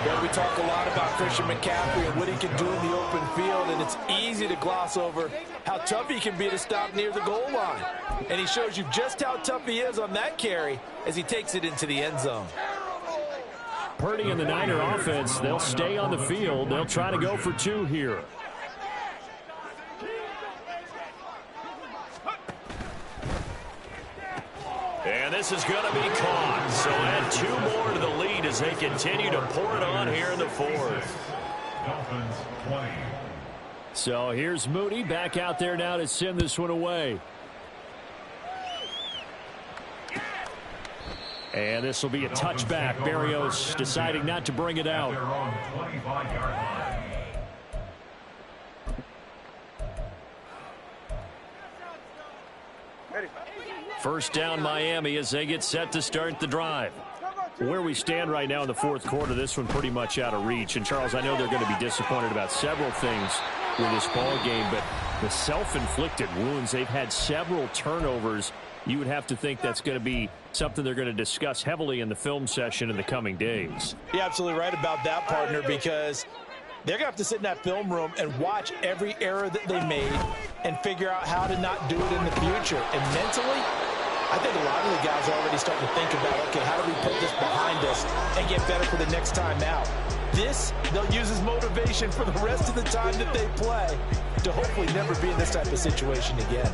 Yeah, we talk a lot about Christian McCaffrey and what he can do in the open field, and it's easy to gloss over how tough he can be to stop near the goal line. And he shows you just how tough he is on that carry as he takes it into the end zone. Purdy and the Niner offense, they'll stay on the field. They'll try to go for 2 here. And this is going to be caught. So add 2 more to the lead as they continue to pour it on here in the 4th. Dolphins 20. So here's Moody back out there now to send this one away. And this will be a touchback. Berrios deciding not to bring it out. Their own 25-yard line. First down Miami as they get set to start the drive. Where we stand right now in the 4th quarter, this one pretty much out of reach. And Charles, I know they're going to be disappointed about several things with this ball game, but the self-inflicted wounds, they've had several turnovers. You would have to think that's going to be something they're going to discuss heavily in the film session in the coming days. You're absolutely right about that, partner, because they're going to have to sit in that film room and watch every error that they made and figure out how to not do it in the future. And mentally, I think a lot of the guys are already starting to think about, okay, how do we put this behind us and get better for the next time out? This, they'll use as motivation for the rest of the time that they play to hopefully never be in this type of situation again.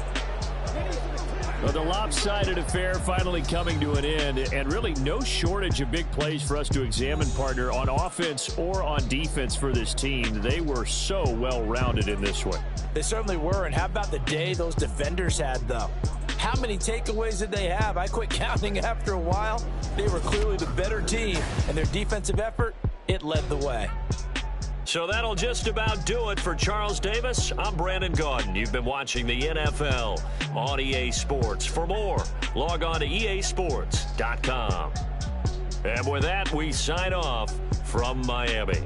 Well, the lopsided affair finally coming to an end, and really no shortage of big plays for us to examine, partner, on offense or on defense for this team. They were so well-rounded in this one. They certainly were, and how about the day those defenders had, though? How many takeaways did they have? I quit counting after a while. They were clearly the better team, and their defensive effort, it led the way. So that'll just about do it for Charles Davis. I'm Brandon Gaudin. You've been watching the NFL on EA Sports. For more, log on to easports.com. And with that, we sign off from Miami.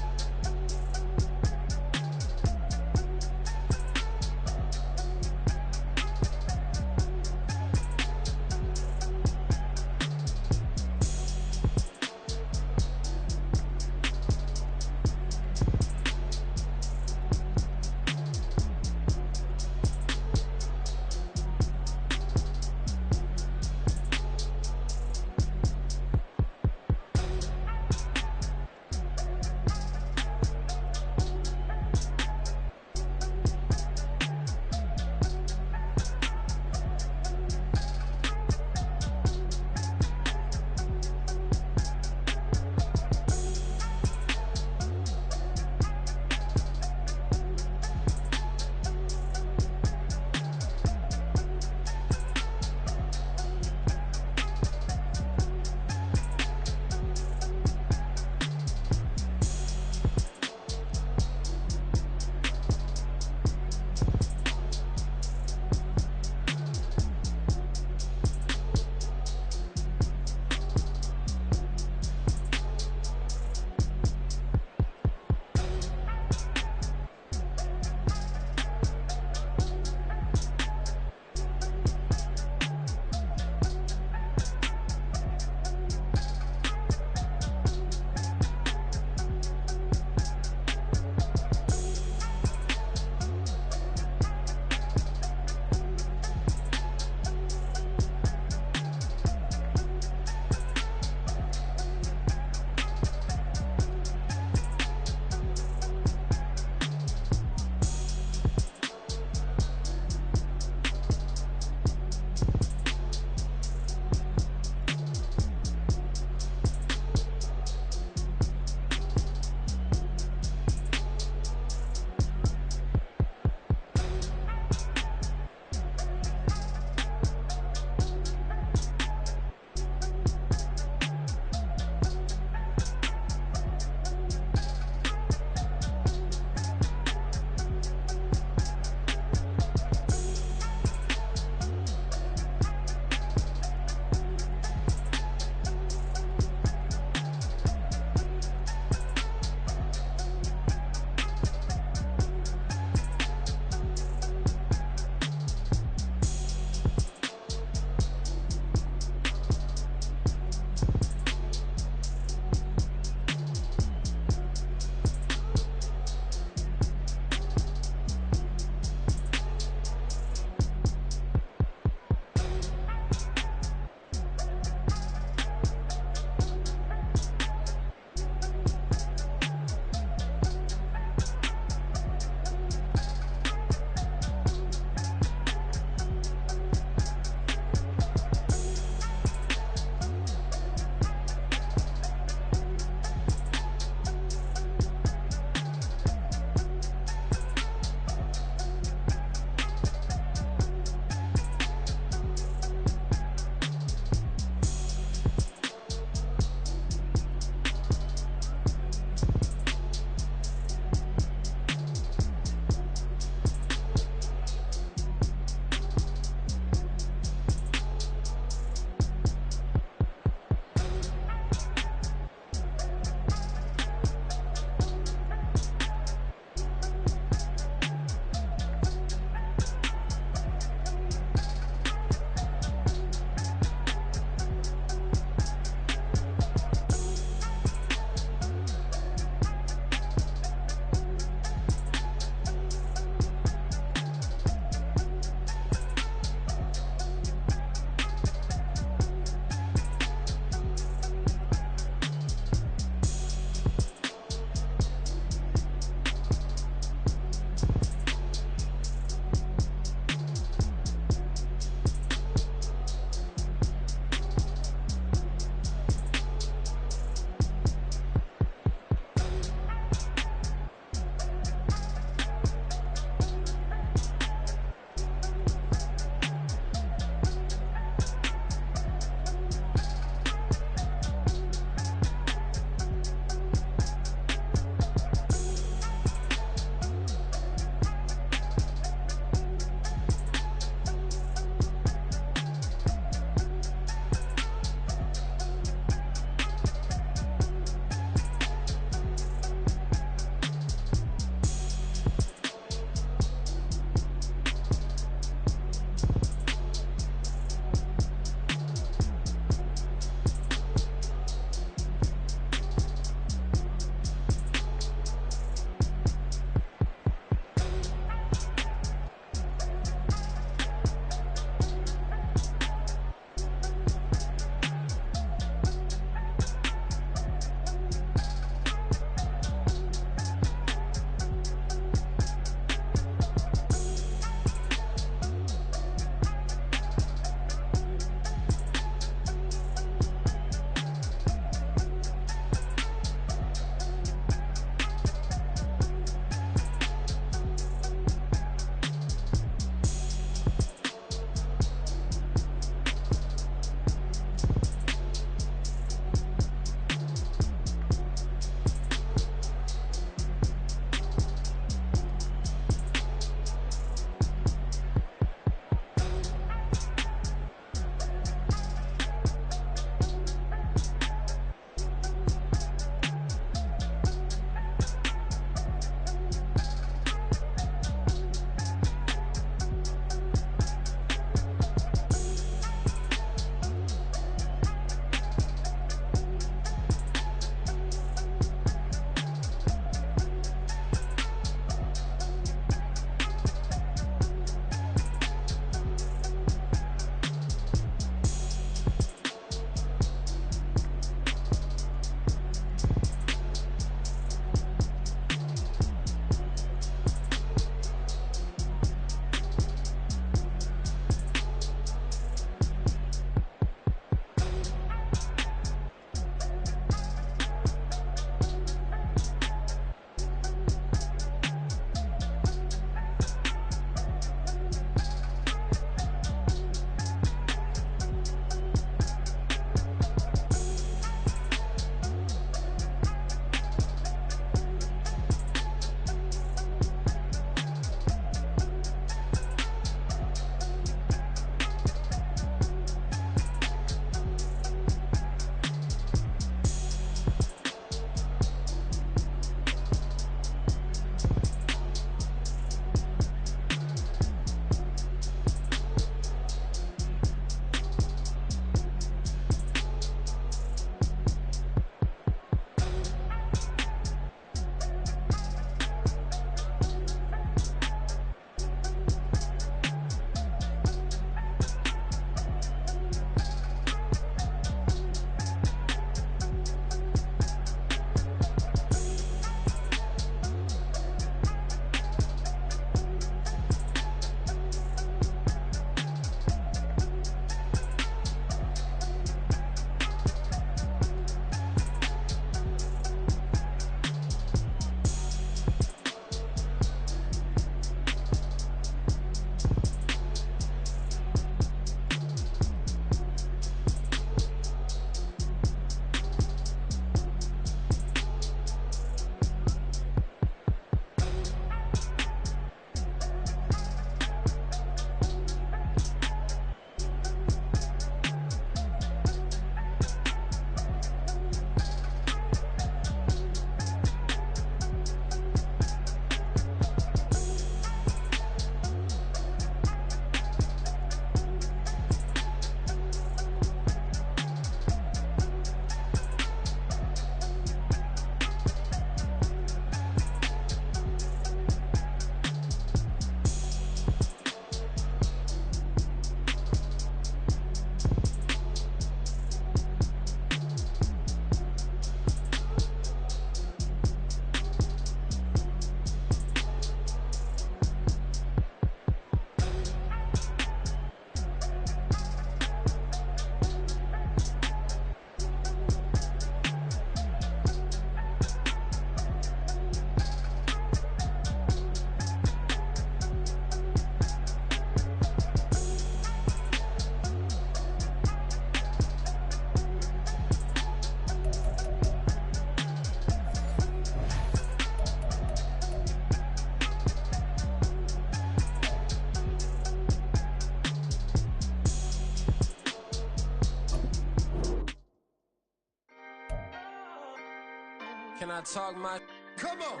Can I talk my? Come on.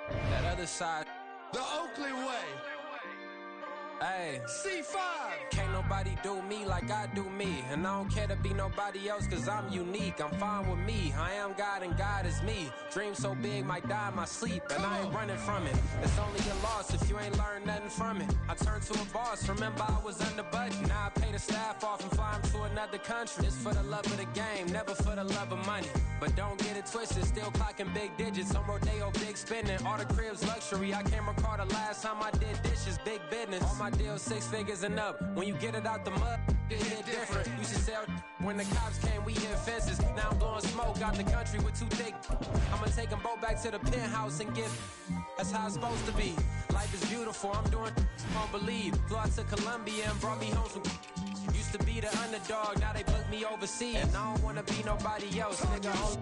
That other side. The Oakland way. Hey. C5. Can't nobody do me like I do me. And I don't care to be nobody else cause I'm unique. I'm fine with me. I am God and God is me. Dream so big might die in my sleep. And I ain't running from it. It's only a loss if you ain't learned nothing from it. I turned to a boss. Remember I was under budget. Now I pay the staff off and fly them to another country. It's for the love of the game, never for the love of money. But don't get it twisted. Still clocking big digits. On Rodeo, big spending. All the cribs luxury. I can't recall the last time I did dishes. Big business. All my deals 6 figures and up. When you get it out the mud, it hit different. Used to sell when the cops came, we hit fences. Now I'm blowing smoke out the country with 2 thick. I'ma take them both back to the penthouse and give. That's how it's supposed to be. Life is beautiful. I'm doing won't believe. Flew out to Colombia and brought me home some. Used to be the underdog, now they book me overseas. And I don't wanna be nobody else, nigga.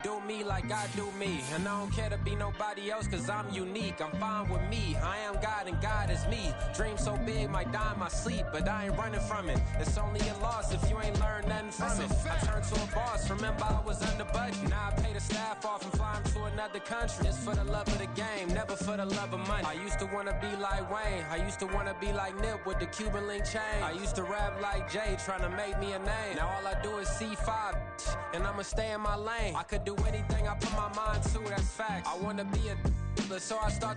Do me like I do me. And I don't care to be nobody else cause I'm unique. I'm fine with me. I am God and God is me. Dream so big might die in my sleep, but I ain't running from it. It's only a loss if you ain't learned nothing from it. I turned to a boss. Remember I was under budget. Now I pay the staff off and fly them to another country. It's for the love of the game, never for the love of money. I used to wanna be like Wayne. I used to wanna be like Nip with the Cuban link chain. I used to rap like Jay, trying to make me a name. Now all I do is C5, and I'ma stay in my lane. I could do anything I put my mind to, that's facts. I wanna be a so I start.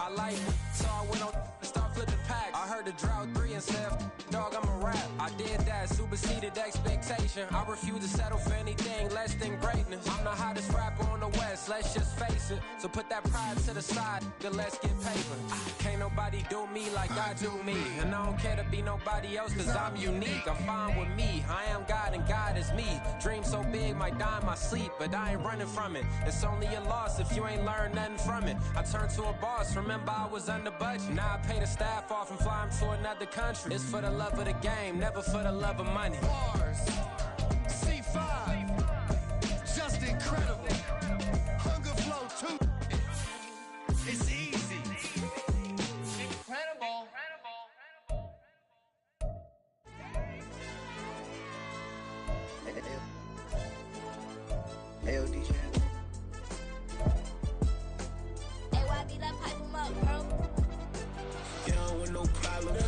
I like so I went on start flipping packs. I heard the drought 3 and said, dog, I'm a rap. I did that, superseded expectation. I refuse to settle for anything less than greatness. I'm the hottest rapper on the West, let's just face it. So put that pride to the side, then let's get paper. Can't nobody do me like I do me. And I don't care to be nobody else cause I'm unique. I'm fine with me. I am God and God is me. Dream so big might die in my sleep, but I ain't running from it. It's only a loss if you ain't learned nothing from it. I turned to a boss. Remember I was under budget. Now I pay the staff off and fly them to another country. It's for the love of the game, never for the love of money. Bars. C5. Just incredible. Hunger Flow 2. It's easy. Incredible. Hey, DJ. You don't want no problems,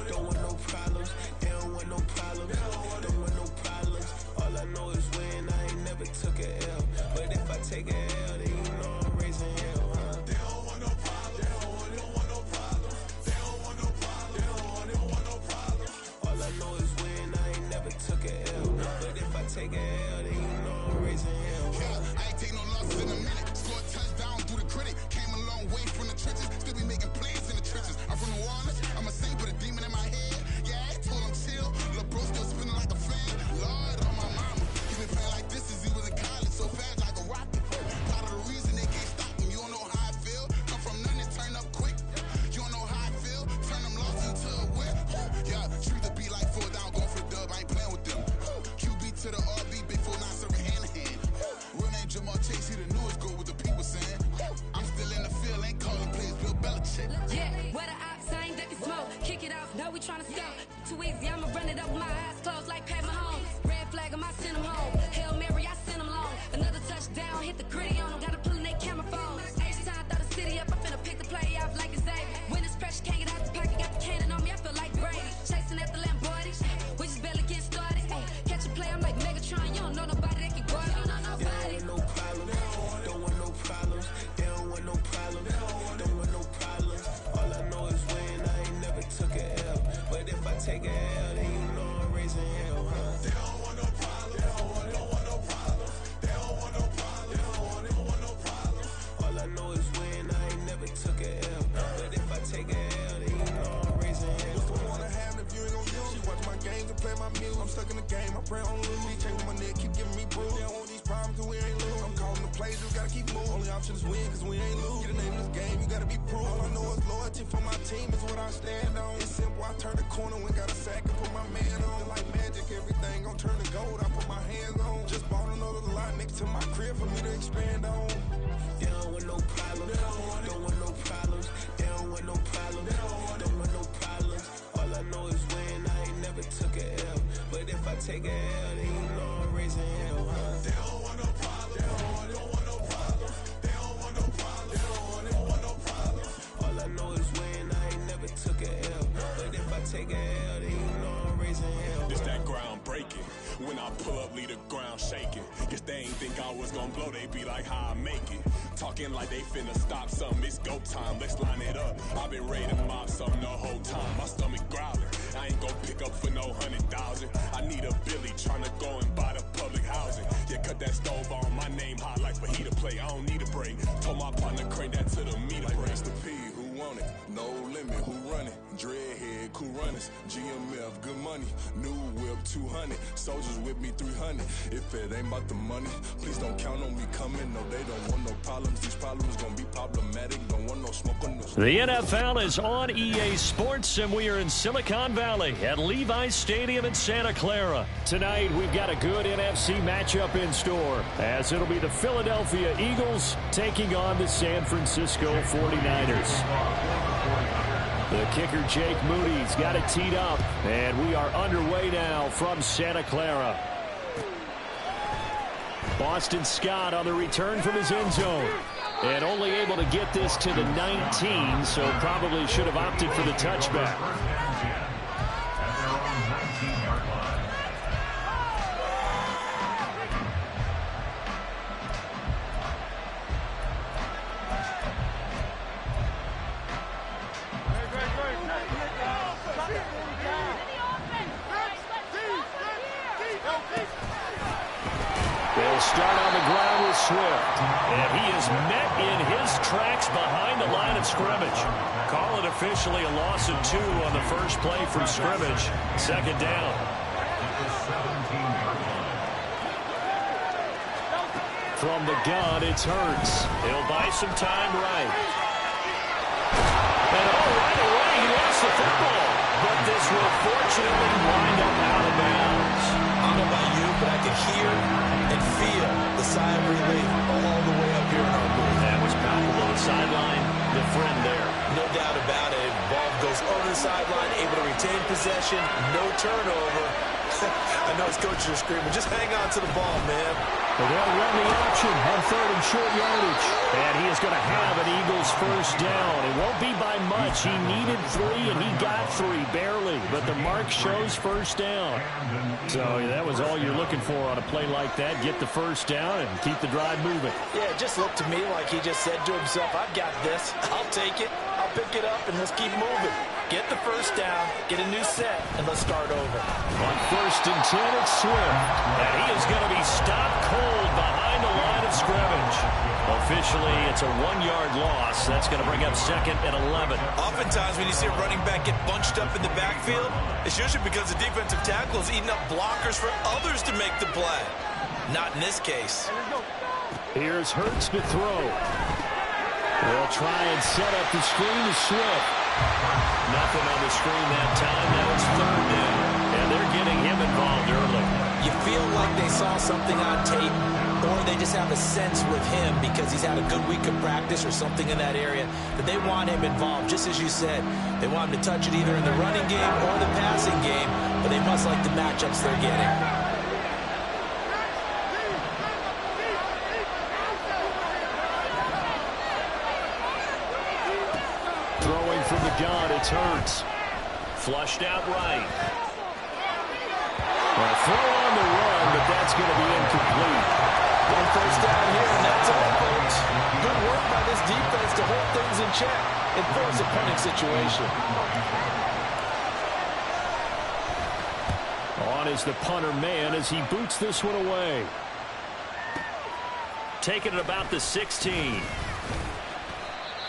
don't want no problems. They don't want no problems, don't want no problems. All I know is win, I ain't never took a L. But if I take a L, then you know I'm raising hell, huh? They don't want no problems, they don't want no problems. They don't want no problems, they don't want no problems. All I know is win, I ain't never took a L. But if I take a L, then you know I'm raising hell, huh? Yeah, I ain't take no losses in a minute. Score a touchdown through the critic. Came a long way from the trenches. Still be making plays in the trenches. I'm from New Orleans. I'm a saint, but a demon in my head. Yeah, I told him chill. Lil' bro still spinning like a fan. Lord on my mama. He been playing like this since he was in college. So fast like a rocket. Part of the reason they can't stop him. You don't know how I feel. Come from nothing, turn up quick. You don't know how I feel. Turn them losses into a whip. Yeah, treat the beat like 4 down, going for the dub. I ain't playing with them. QB to the RB, big 4 9 serving hand to hand. Real name Jamar Chase, he the newest goal with the people saying. I'm still in the field, ain't calling plays, Bill Belichick. Yeah, where the ops ain't ducking smoke. Kick it off, know we tryna score. Too easy, I'ma run it up with my eyes closed like Pat Mahomes. Red flag, I send them home. Hail Mary, I send them long. Another touchdown, hit the gritty on them. Gotta pull in they camera phones. H-time, throw the city up, I finna pick the play off like it's Xavier. When it's pressure, can't get out the pocket, got the cannon on me, I feel like Brady. Chasing after Lamborghini, we just barely get started. Ay, catch a play, I'm like Megatron, you don't know nobody that can guard it. You know nobody. They don't want no problems, don't want no problems. They don't want no problems, don't want no problems. All I know is win, I ain't never took a L. But if I take a L, then you know I'm raising hell, huh? They don't want no problems, don't want no problems. They don't want no problems, don't want no problems. All I know is win, I ain't never took a L. But if I take a L, then you know I'm raising hell. What's the point of having if you ain't gon' use? She watch my games and play my music. I'm stuck in the game, I pray on lose. DJ with my neck, keep giving me bruise. They don't want these problems cause we ain't lose. I'm calling the plays, just gotta keep moving. Only option is win cause we ain't lose. Get the name of this game, you gotta be proof. All I know is loyalty for my team is what I stand on. It's simple, I turn the corner when got a sack and put my man on. Like magic, everything gon' turn to gold, I put my hands on. Just bought another lot next to my crib for me to expand on. They don't want no problems, don't want no problems. They don't want no problems, don't want no problems. All I know is win, I ain't never took a L. But if I take a L, then you know I'm raising hell, huh? They don't want no problems, don't want take a L, then you know I'm raising hell. This that ground breaking. When I pull up, leave the ground shaking. Guess they ain't think I was gonna blow, they be like, how I make it. Talking like they finna stop something, it's go time, let's line it up. I've been ready to mob something the whole time, my stomach growling. I ain't gon' pick up for no 100,000. I need a Billy tryna go and buy the public housing. Yeah, cut that stove on, my name hot like fajita plate. I don't need a break. Told my partner crank that to the meter break. Mr. P, who want it? No limit, who run it? Dreadhead, cool runners. GMF, good money. New whip, 200. Soldiers with me, 300. If it ain't about the money, please don't count on me coming. No, they don't want no problems. These problems gonna be problematic. Don't want no smoke on no. The NFL is on EA Sports, and we are in Silicon Valley at Levi's Stadium in Santa Clara. Tonight, we've got a good NFC matchup in store, as it'll be the Philadelphia Eagles taking on the San Francisco 49ers. The kicker, Jake Moody's got it teed up, and we are underway now from Santa Clara. Boston Scott on the return from his end zone, and only able to get this to the 19, so probably should have opted for the touchback. They'll start on the ground with Swift, and he is met in his tracks behind the line of scrimmage. Call it officially a loss of 2 on the first play from scrimmage. Second down. From the gun, it's Hurts. He'll buy some time right. And right away, he lost the football. But this will fortunately wind up out of bounds. I don't know about you, but I could hear and feel the sigh of relief all the way up here in our booth. That was palpable. The sideline, the friend there. No doubt about it. Ball goes over the sideline, able to retain possession, no turnover. I know his coaches are screaming, just hang on to the ball, man. Well, they'll run the option on 3rd and short yardage. And he is going to have an Eagles first down. It won't be by much. He needed 3, and he got 3, barely. But the mark shows first down. So that was all you're looking for on a play like that. Get the first down and keep the drive moving. Yeah, it just looked to me like he just said to himself, I've got this. I'll take it. I'll pick it up, and let's keep moving. Get the first down, get a new set, and let's start over. On 1st and 10, it's Swift. And he is going to be stopped cold behind the line of scrimmage. Officially, it's a 1-yard loss. That's going to bring up 2nd and 11. Oftentimes, when you see a running back get bunched up in the backfield, it's usually because the defensive tackle is eating up blockers for others to make the play. Not in this case. Here's Hurts to throw. They'll try and set up the screen to Swift. Nothing on the screen that time. Now it's 3rd down. And they're getting him involved early. You feel like they saw something on tape, or they just have a sense with him because he's had a good week of practice or something in that area that they want him involved. Just as you said, they want him to touch it either in the running game or the passing game, but they must like the matchups they're getting. Throwing from the gun, it's Hurts. Flushed out right. Well, throw on the run, but that's going to be incomplete. One first down here, and that's all, folks. Good work by this defense to hold things in check and force a punting situation. On is the punter man as he boots this one away. Taking it about the 16.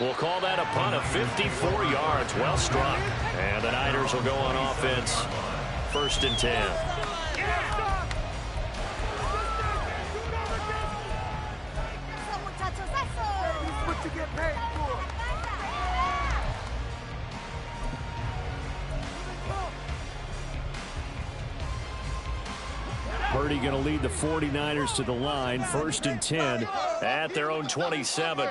We'll call that a punt of 54 yards. Well struck. And the Niners will go on offense. 1st and 10. Purdy going to lead the 49ers to the line. 1st and 10 at their own 27.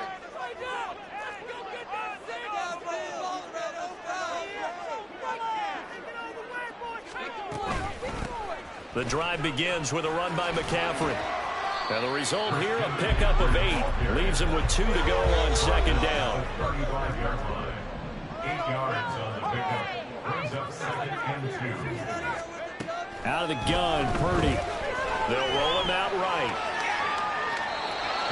The drive begins with a run by McCaffrey. And the result here, a pickup of 8. Leaves him with 2 to go on 2nd down. 35-yard line. 8 yards on the pickup. Brings up 2nd and 2. Out of the gun, Purdy. They'll roll him out right.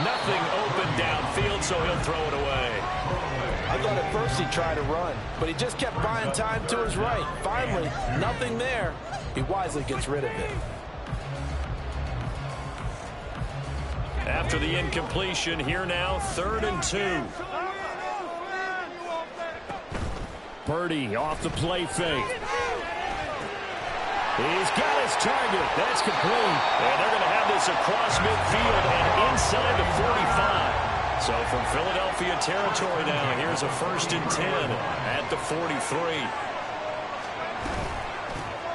Nothing open downfield, so he'll throw it away. I thought at first he'd try to run, but he just kept buying time to his right. Finally, nothing there. He wisely gets rid of it. After the incompletion, here now, 3rd and 2. Purdy off the play fake. He's got his target. That's complete. And they're going to have this across midfield and inside the 45. So from Philadelphia territory now, here's a 1st and 10 at the 43.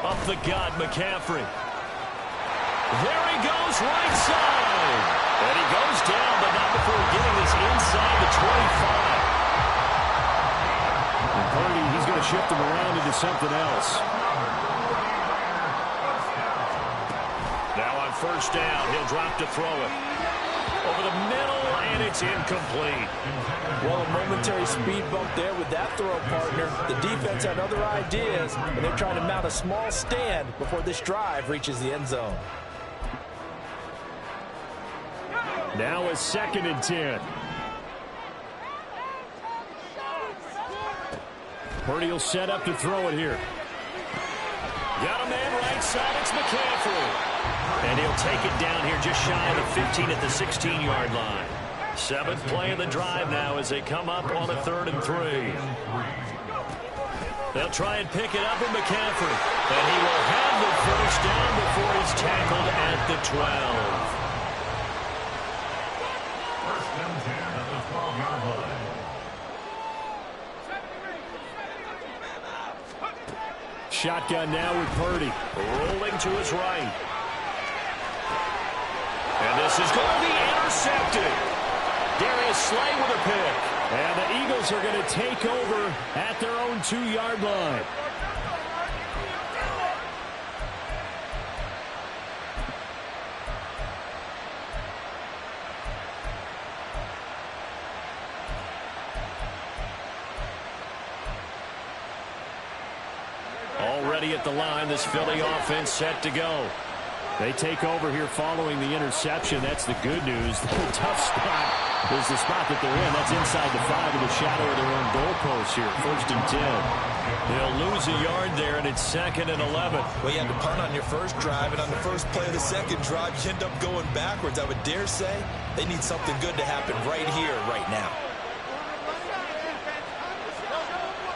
Up the gut, McCaffrey. There he goes, right side. And he goes down, but not before getting this inside the 25. And Purdy, he's going to shift him around into something else. Now on 1st down, he'll drop to throw it. Over the middle, and it's incomplete. Well, a momentary speed bump there with that throw, partner. The defense had other ideas, and they're trying to mount a small stand before this drive reaches the end zone. Now a 2nd and 10. Purdy will set up to throw it here. Got a man right side. It's McCaffrey. And he'll take it down here just shy of the 15 at the 16-yard line. 7th play of the drive now as they come up on a 3rd and 3. They'll try and pick it up with McCaffrey. And he will have the 1st down before he's tackled at the 12. 1st and 10 at the 12-yard line. Shotgun now with Purdy. Rolling to his right. And this is going to be intercepted. Darius Slay with a pick. And the Eagles are going to take over at their own 2-yard line. Already at the line, this Philly offense set to go. They take over here following the interception. That's the good news. The tough spot is the spot that they're in. That's inside the 5 in the shadow of their own goalpost here. 1st and 10. They'll lose a yard there, and it's 2nd and 11. Well, you had to punt on your first drive, and on the first play of the second drive, you end up going backwards. I would dare say they need something good to happen right here, right now.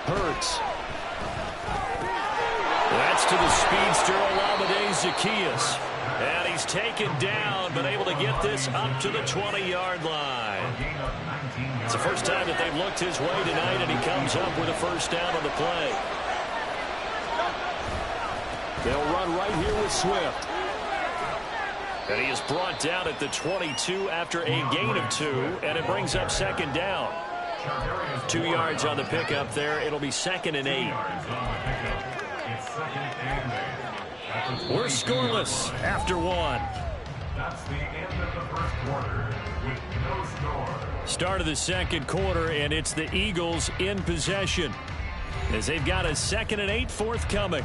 Hurts. That's to the speedster, Olamide Zaccheaus. And he's taken down, but able to get this up to the 20-yard line. It's the first time that they've looked his way tonight, and he comes up with a 1st down on the play. They'll run right here with Swift. And he is brought down at the 22 after a gain of 2, and it brings up 2nd down. 2 yards on the pickup there. It'll be 2nd and 8. We're scoreless after 1. That's the end of the 1st quarter with no score. Start of the 2nd quarter, and it's the Eagles in possession as they've got a 2nd and 8 forthcoming.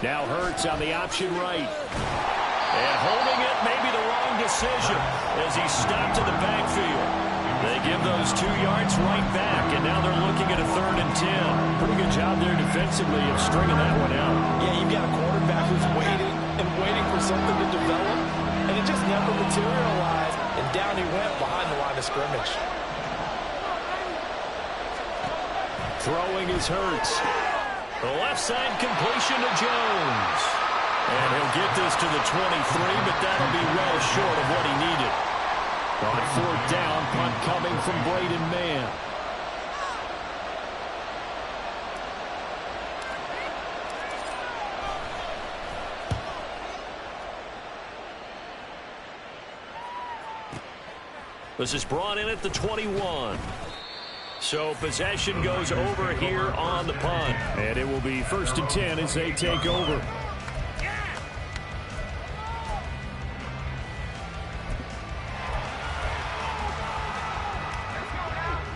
Now Hurts on the option right. And holding it may be the wrong decision as he stopped in the backfield. They give those 2 yards right back, and now they're looking at a 3rd and 10. Pretty good job there defensively of stringing that one out. Yeah, you've got a quarterback who's waiting and waiting for something to develop, and it just never materialized, and down he went behind the line of scrimmage. Throwing is Hurts. The left side completion to Jones. And he'll get this to the 23, but that'll be well short of what he needed. On 4th down, punt coming from Braden Mann. This is brought in at the 21. So possession goes over here on the punt. And it will be 1st and 10 as they take over.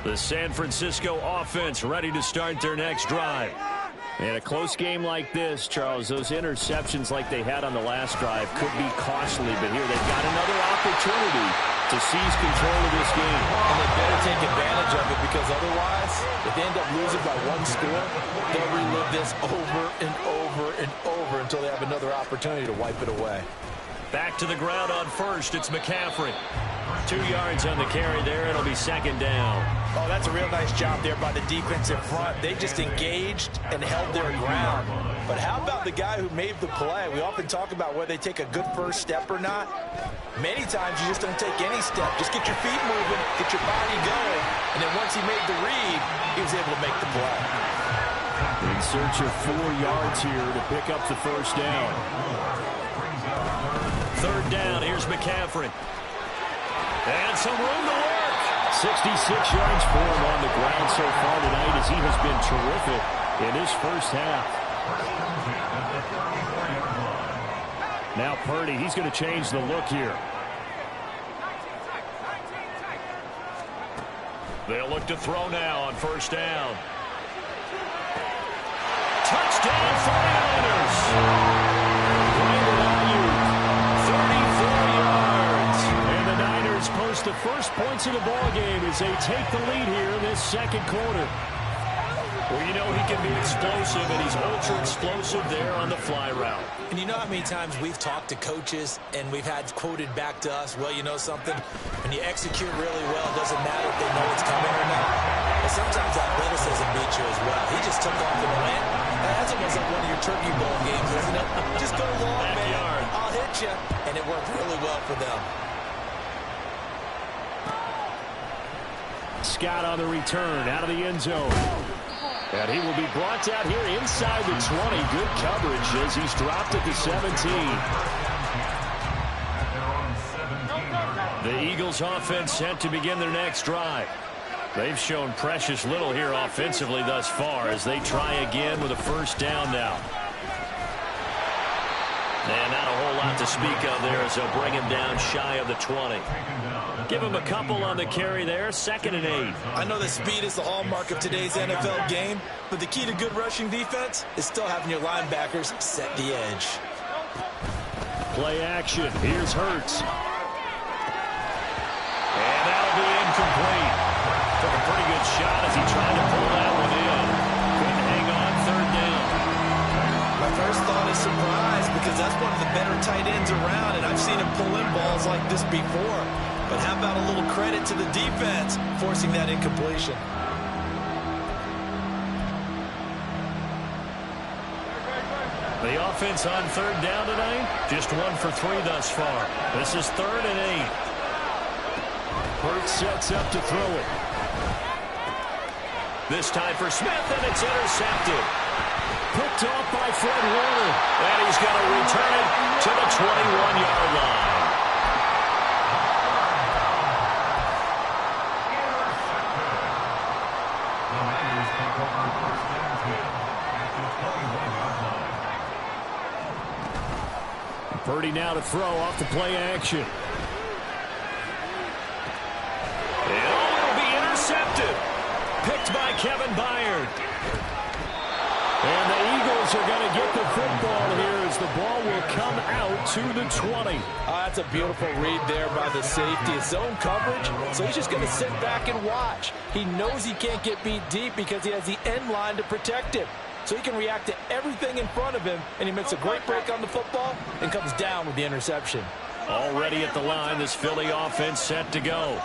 The San Francisco offense ready to start their next drive. In a close game like this, Charles, those interceptions like they had on the last drive could be costly. But here they've got another opportunity to seize control of this game. And they better take advantage of it, because otherwise, if they end up losing by 1 score, they'll relive this over and over and over until they have another opportunity to wipe it away. Back to the ground on first. It's McCaffrey. 2 yards on the carry there. It'll be 2nd down. Oh, that's a real nice job there by the defensive front. They just engaged and held their ground. But how about the guy who made the play? We often talk about whether they take a good first step or not. Many times you just don't take any step. Just get your feet moving, get your body going, and then once he made the read, he was able to make the play. In search of 4 yards here to pick up the 1st down. 3rd down, here's McCaffrey. And some room to work. 66 yards for him on the ground so far tonight, as he has been terrific in his first half. Now Purdy, he's going to change the look here. They'll look to throw now on 1st down. Touchdown 49ers! Post the first points of the ball game as they take the lead here in this 2nd quarter. Well, you know he can be explosive, and he's ultra explosive there on the fly route. And you know how many times we've talked to coaches and we've had quoted back to us, well, you know something, when you execute really well, it doesn't matter if they know it's coming or not. But sometimes athleticism beats you as well. He just took off and went. That's almost like one of your Turkey Bowl games, isn't it? Just go long, man. I'll hit you. And it worked really well for them. Scott on the return out of the end zone. And he will be brought out here inside the 20. Good coverage as he's dropped at the 17. The Eagles offense set to begin their next drive. They've shown precious little here offensively thus far as they try again with a 1st down now. And not a whole lot to speak of there as they'll bring him down shy of the 20. Give him a couple on the carry there. 2nd and 8. I know that speed is the hallmark of today's NFL game, but the key to good rushing defense is still having your linebackers set the edge. Play action. Here's Hurts. And that'll be incomplete. Took a pretty good shot as he tried to pull that one in. Couldn't hang on 3rd down. My first thought is surprise, because that's one of the better tight ends around, and I've seen him pull in balls like this before. But how about a little credit to the defense forcing that incompletion? The offense on 3rd down tonight, just 1 for 3 thus far. This is 3rd and 8. Hurts sets up to throw it. This time for Smith, and it's intercepted. Picked off by Fred Warner. And he's going to return it to the 21-yard line. Purdy now to throw off the play action. And it'll be intercepted. Picked by Kevin Byard. And the Eagles are going to get the football here as the ball will come out to the 20. That's a beautiful read there by the safety. It's zone coverage, so he's just going to sit back and watch. He knows he can't get beat deep because he has the end line to protect him. So he can react to everything in front of him, and he makes a great break on the football and comes down with the interception. Already at the line, this Philly offense set to go.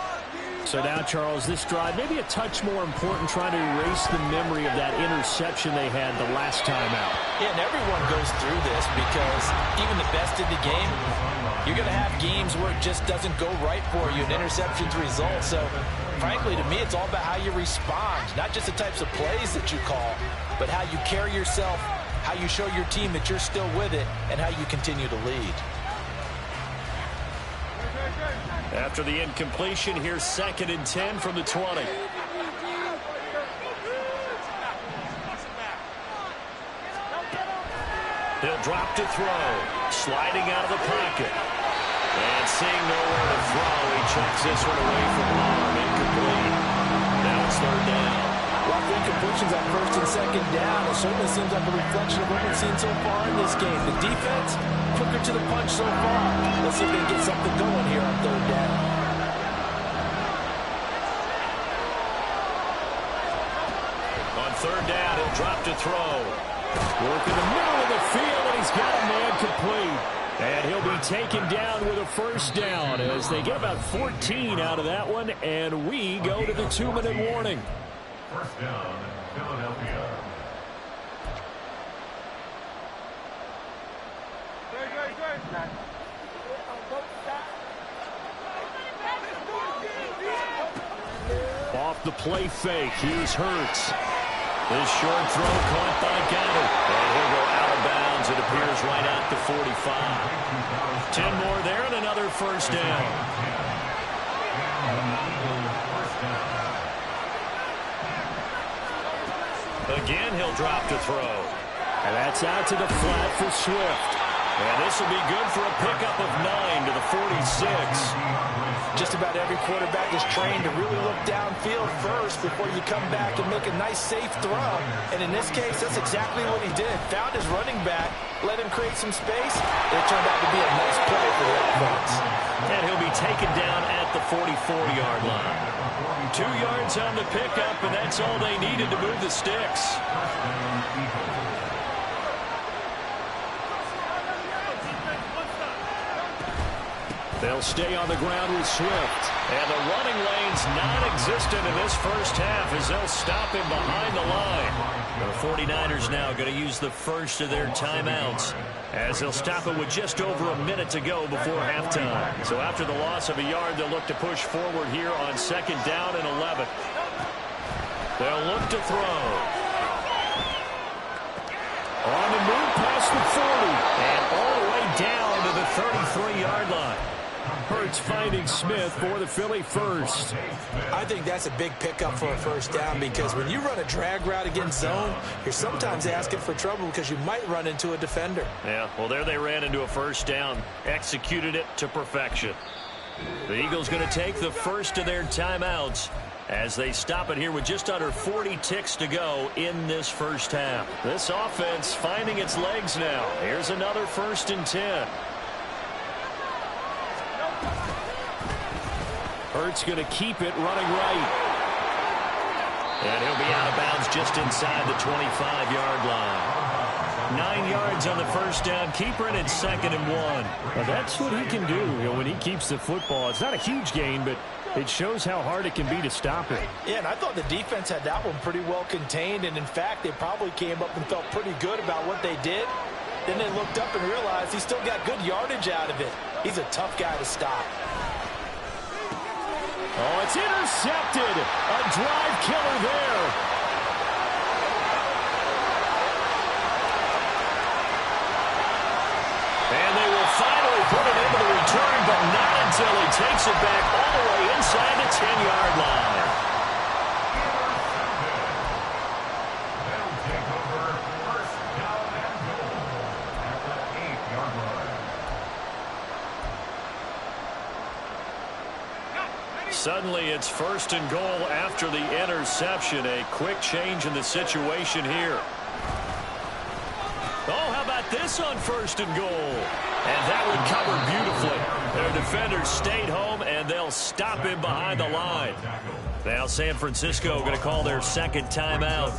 So now, Charles, this drive maybe a touch more important, trying to erase the memory of that interception they had the last time out. Yeah, and everyone goes through this because even the best in the game, you're going to have games where it just doesn't go right for you, and interceptions result. So, frankly, to me, it's all about how you respond, not just the types of plays that you call, but how you carry yourself, how you show your team that you're still with it, and how you continue to lead. After the incompletion, here's 2nd and 10 from the 20. He'll drop to throw. Sliding out of the pocket. And seeing nowhere to throw, he checks this one away from arm. Incomplete. Now it's 3rd down. Rough incompletions on 1st and 2nd down. It certainly seems like a reflection of what we've seen so far in this game. The defense, quicker to the punch so far. Let's see if they can get something going here on 3rd down. On 3rd down, he'll drop to throw. Work in the middle of the field, and he's got a man complete. And he'll be taken down with a 1st down as they get about 14 out of that one, and we go to the 2-minute warning. 1st down, Philadelphia. Off the play fake, here's Hurts. His short throw caught by Goddard. And he'll go out of bounds. It appears right at the 45. 10 more there and another 1st down. Again, he'll drop to throw. And that's out to the flat for Swift. And this will be good for a pickup of 9 to the 46. Just about every quarterback is trained to really look downfield first before you come back and make a nice, safe throw. And in this case, that's exactly what he did. Found his running back, let him create some space. It turned out to be a nice play for the offense. And he'll be taken down at the 44-yard line. 2 yards on the pickup, and that's all they needed to move the sticks. They'll stay on the ground with Swift. And the running lane's non-existent in this 1st half as they'll stop him behind the line. The 49ers now going to use the first of their timeouts as they'll stop it with just over a minute to go before halftime. So after the loss of a yard, they'll look to push forward here on 2nd down and 11. They'll look to throw. On the move past the 40 and all the way down to the 33-yard line. Hurts finding Smith for the Philly first. I think that's a big pickup for a 1st down because when you run a drag route against zone, you're sometimes asking for trouble because you might run into a defender. Yeah, well, there they ran into a 1st down, executed it to perfection. The Eagles going to take the first of their timeouts as they stop it here with just under 40 ticks to go in this 1st half. This offense finding its legs now. Here's another 1st and 10. Hurts going to keep it running right. And he'll be out of bounds just inside the 25-yard line. 9 yards on the 1st down. Keeper in at 2nd and 1. Well, that's what he can do when he keeps the football. It's not a huge gain, but it shows how hard it can be to stop it. Yeah, and I thought the defense had that one pretty well contained. And, in fact, they probably came up and felt pretty good about what they did. Then they looked up and realized he still got good yardage out of it. He's a tough guy to stop. Oh, it's intercepted. A drive killer there. And they will finally put it into the return, but not until he takes it back all the way inside the 10-yard line. They'll take over 1st down and goal at the 8-yard line. Suddenly it's 1st and goal after the interception. A quick change in the situation here. Oh, how about this on 1st and goal? And that one covered beautifully. Their defenders stayed home, and they'll stop him behind the line. Now San Francisco going to call their 2nd timeout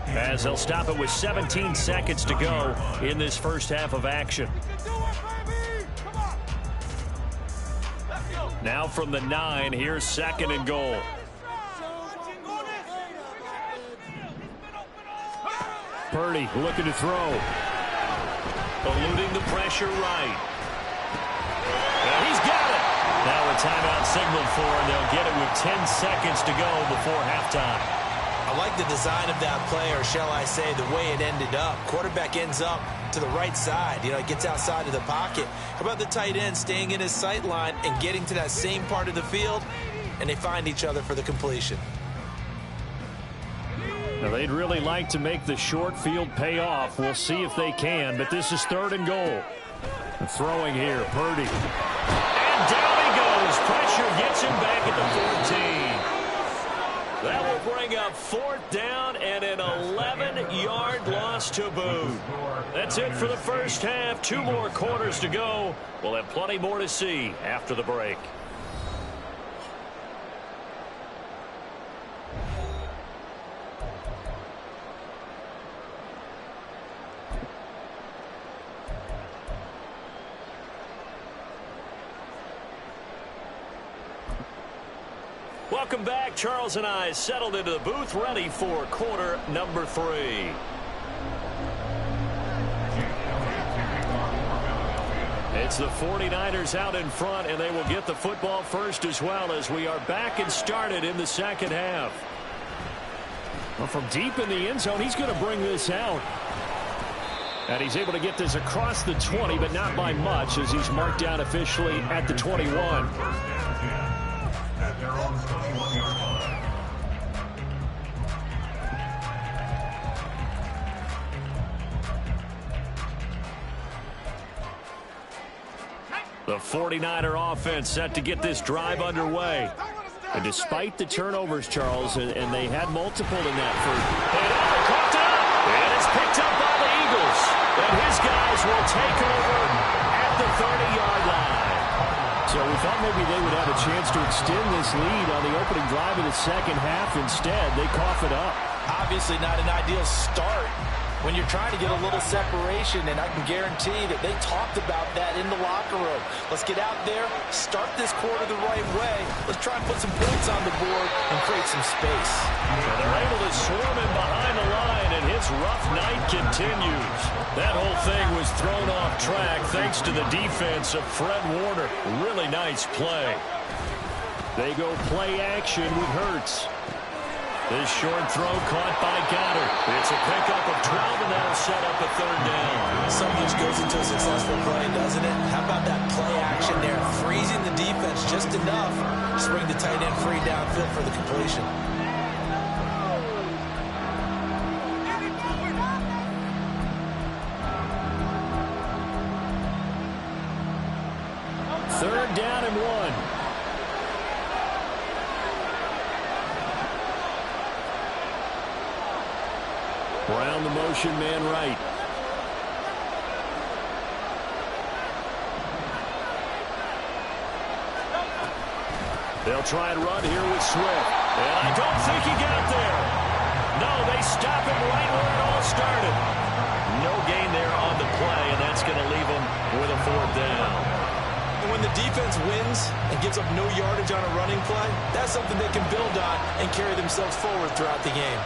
as they'll stop it with 17 seconds to go in this 1st half of action. Now from the 9, here's 2nd and goal. Purdy looking to throw. Eluding the pressure right. And he's got it. Now a timeout signaled for, and they'll get it with 10 seconds to go before halftime. I I like the design of that play, or shall I say the way it ended up. Quarterback ends up to the right side. It gets outside of the pocket. How about the tight end staying in his sight line and getting to that same part of the field, and they find each other for the completion. Now, they'd really like to make the short field pay off. We'll see if they can, but this is 3rd and goal. Throwing here, Purdy. And down he goes. Pressure gets him back at the 14. That will bring up 4th down and an 11-yard loss to boot. That's it for the first half. 2 more quarters to go. We'll have plenty more to see after the break. Welcome back. Charles and I settled into the booth, ready for quarter number 3. It's the 49ers out in front, and they will get the football first as well, as we are back and started in the second half. Well, from deep in the end zone, he's going to bring this out. And he's able to get this across the 20, but not by much, as he's marked down officially at the 21. At their own 21-yard line. The 49er offense set to get this drive underway. And despite the turnovers, Charles, and they had multiple in that first. And it's picked up by the Eagles. And his guys will take over at the 30-yard line. So we thought maybe they would have a chance to extend this lead on the opening drive of the second half. Instead, they cough it up. Obviously not an ideal start when you're trying to get a little separation, and I can guarantee that they talked about that in the locker room. Let's get out there, start this quarter the right way. Let's try and put some points on the board and create some space. And they're able to swarm him behind the line, and his rough night continues. That whole thing was thrown off track thanks to the defense of Fred Warner. Really nice play. They go play action with Hurts. This short throw caught by Goddard. It's a pickup of 12, and that'll set up a 3rd down. Something just goes into a successful play, doesn't it? How about that play action there? Freezing the defense just enough to bring the tight end free downfield for the completion. Third down and 1. Brown the motion man right. They'll try and run here with Swift. And I don't think he got there. No, they stop him right where it all started. No gain there on the play, and that's going to leave him with a 4th down. And when the defense wins and gives up no yardage on a running play, that's something they can build on and carry themselves forward throughout the game.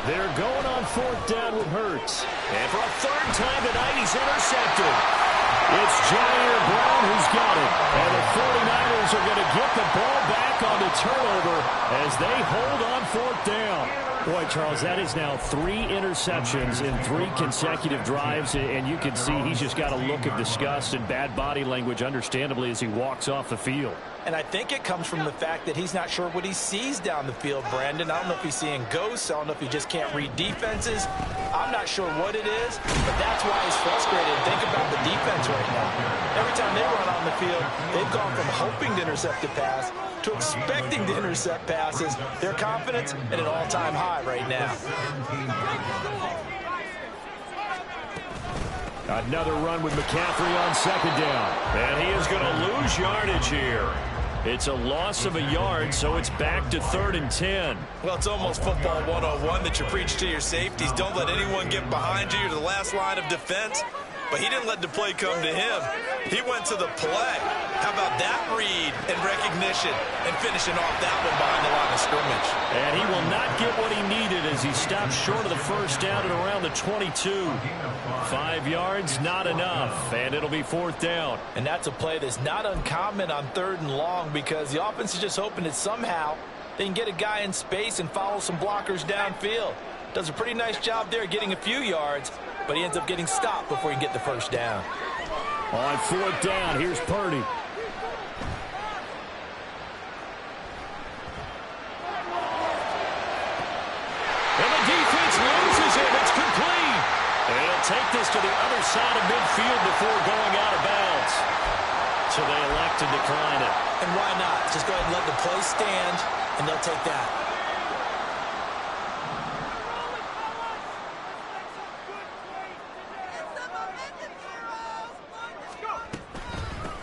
They're going on 4th down with Hurts. And for a 3rd time tonight, he's intercepted. It's Jair Brown who's got it. And the 49ers are going to get the ball back on the turnover as they hold on 4th down. Boy, Charles, that is now 3 interceptions in 3 consecutive drives, and you can see he's just got a look of disgust and bad body language, understandably, as he walks off the field. And I think it comes from the fact that he's not sure what he sees down the field, Brandon. I don't know if he's seeing ghosts. I don't know if he just can't read defenses. I'm not sure what it is, but that's why he's frustrated. Think about the defense right now. Every time they run on the field, they've gone from hoping to intercept a pass to expecting to intercept passes. Their confidence at an all-time high right now. Another run with McCaffrey on 2nd down. And he is going to lose yardage here. It's a loss of a yard, so it's back to 3rd and 10. Well, it's almost football 101 that you preach to your safeties. Don't let anyone get behind you. You're the last line of defense. But he didn't let the play come to him. He went to the play. How about that read and recognition and finishing off that one behind the line of scrimmage? And he will not get what he needed as he stopped short of the 1st down at around the 22. 5 yards, not enough, and it'll be 4th down. And that's a play that's not uncommon on 3rd and long because the offense is just hoping that somehow They can get a guy in space and follow some blockers downfield. Does a pretty nice job there getting a few yards, but he ends up getting stopped before he can get the first down. On 4th down, here's Purdy. And the defense loses it. It's complete. And he'll take this to the other side of midfield before going out of bounds. So they elect to decline it. And why not? Just go ahead and let the play stand, and they'll take that.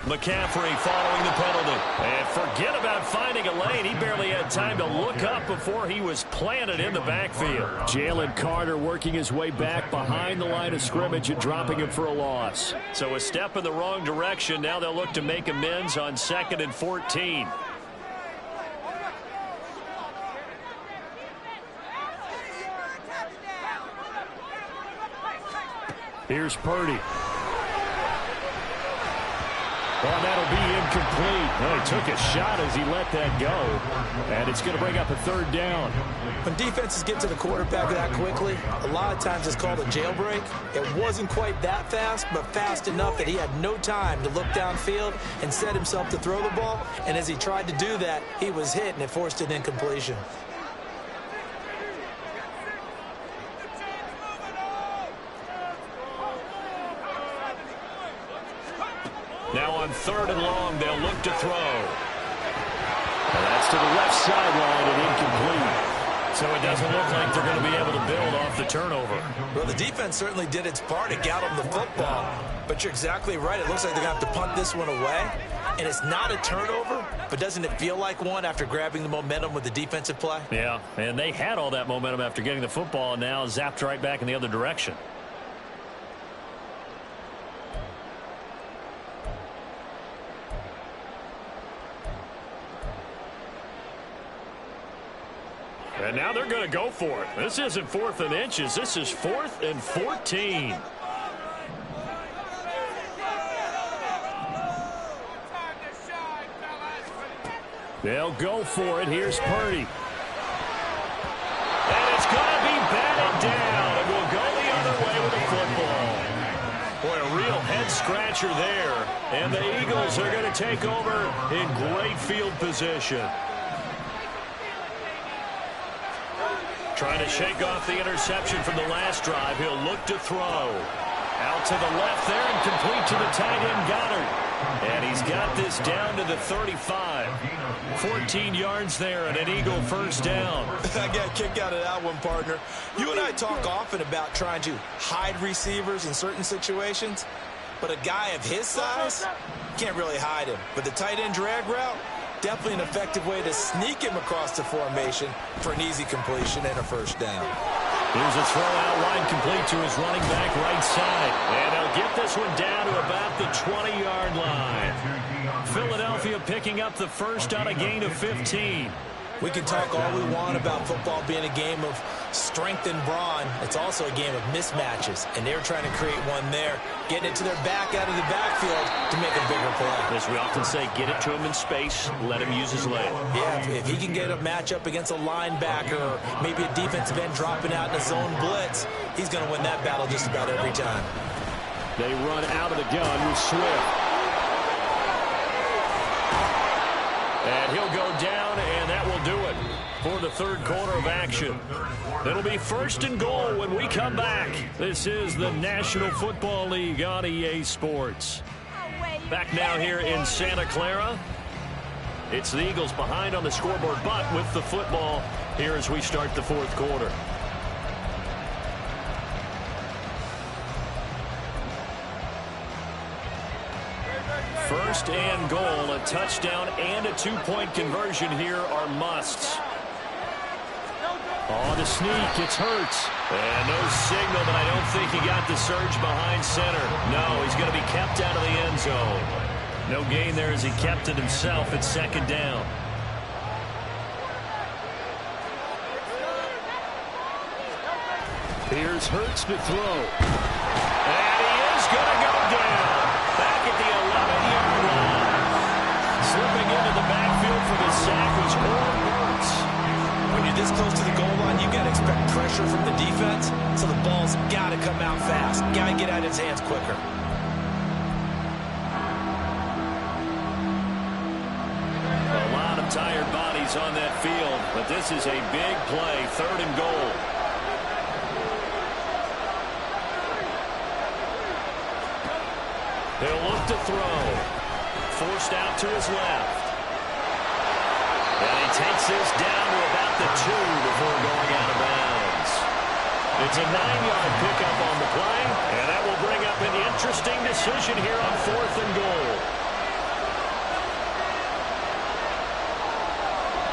McCaffrey following the penalty. And forget about finding a lane. He barely had time to look up before he was planted in the backfield. Jalen Carter working his way back behind the line of scrimmage and dropping him for a loss. So a step in the wrong direction. Now they'll look to make amends on 2nd and 14. Here's Purdy. Well, that'll be incomplete. Well, he took a shot as he let that go. And it's going to bring up a 3rd down. When defenses get to the quarterback that quickly, a lot of times it's called a jailbreak. It wasn't quite that fast, but fast enough that he had no time to look downfield and set himself to throw the ball. And as he tried to do that, he was hit, and it forced an incompletion. Now on 3rd and long, they'll look to throw. And that's to the left sideline and incomplete. So it doesn't look like they're going to be able to build off the turnover. Well, the defense certainly did its part to get them the football. But you're exactly right. It looks like they're going to have to punt this one away. And it's not a turnover, but doesn't it feel like one after grabbing the momentum with the defensive play? Yeah, and they had all that momentum after getting the football, and now zapped right back in the other direction. And now they're going to go for it. This isn't 4th and inches. This is 4th and 14. They'll go for it. Here's Purdy. And it's going to be batted down. And we'll go the other way with the football. Boy, a real head-scratcher there. And the Eagles are going to take over in great field position. Trying to shake off the interception from the last drive. He'll look to throw. Out to the left there and complete to the tight end Goddard. And he's got this down to the 35. 14 yards there and an Eagle first down. I got a kick out of that one, partner. You and I talk often about trying to hide receivers in certain situations. But a guy of his size, can't really hide him. But the tight end drag route, definitely an effective way to sneak him across the formation for an easy completion and a first down. Here's a throw out line complete to his running back right side. And they'll get this one down to about the 20-yard line. Philadelphia picking up the first on a gain of 15. We can talk all we want about football being a game of strength and brawn. It's also a game of mismatches, and they're trying to create one there, getting it to their back out of the backfield to make a bigger play. As we often say, get it to him in space, let him use his leg. Yeah, if he can get a matchup against a linebacker or maybe a defensive end dropping out in a zone blitz, he's going to win that battle just about every time. They run out of the gun with Swift. And he'll go down, and that will do it for the third quarter of action. It'll be 1st and goal when we come back. This is the National Football League on EA Sports. Back now here in Santa Clara. It's the Eagles behind on the scoreboard, but with the football here as we start the 4th quarter. First and goal, a touchdown and a 2-point conversion here are musts. On the sneak, it's Hurts. And no signal, but I don't think he got the surge behind center. No, he's going to be kept out of the end zone. No gain there as he kept it himself at 2nd down. Here's Hurts to throw. And he is going to go down. Back at the 11-yard line. Slipping into the backfield for the sack was Orr Hurts. got to expect pressure from the defense, so the ball's got to come out fast. Got to get out of his hands quicker. A lot of tired bodies on that field, but this is a big play, 3rd and goal. He'll look to throw. Forced out to his left. And he takes this down to about the 2 before going out of bounds. It's a 9-yard pickup on the play, and that will bring up an interesting decision here on 4th and goal.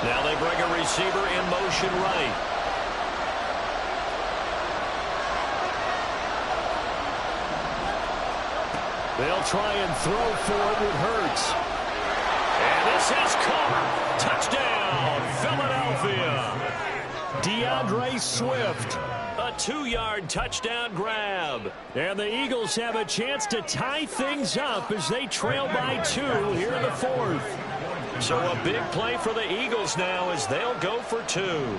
Now they bring a receiver in motion right. They'll try and throw for it with Hurts. And this is caught. Touchdown, Philadelphia. DeAndre Swift. A 2-yard touchdown grab. And the Eagles have a chance to tie things up as they trail by 2 here in the 4th. So a big play for the Eagles now as they'll go for 2.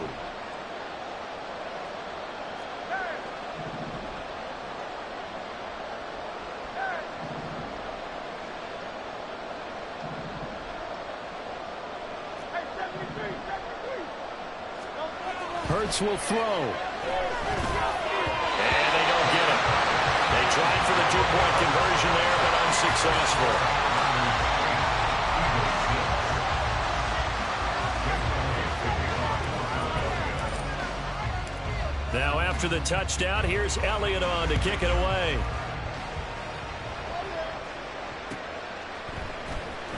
Hurts will throw. And they don't get it. They tried for the 2-point conversion there, but unsuccessful. Now after the touchdown, here's Elliott on to kick it away.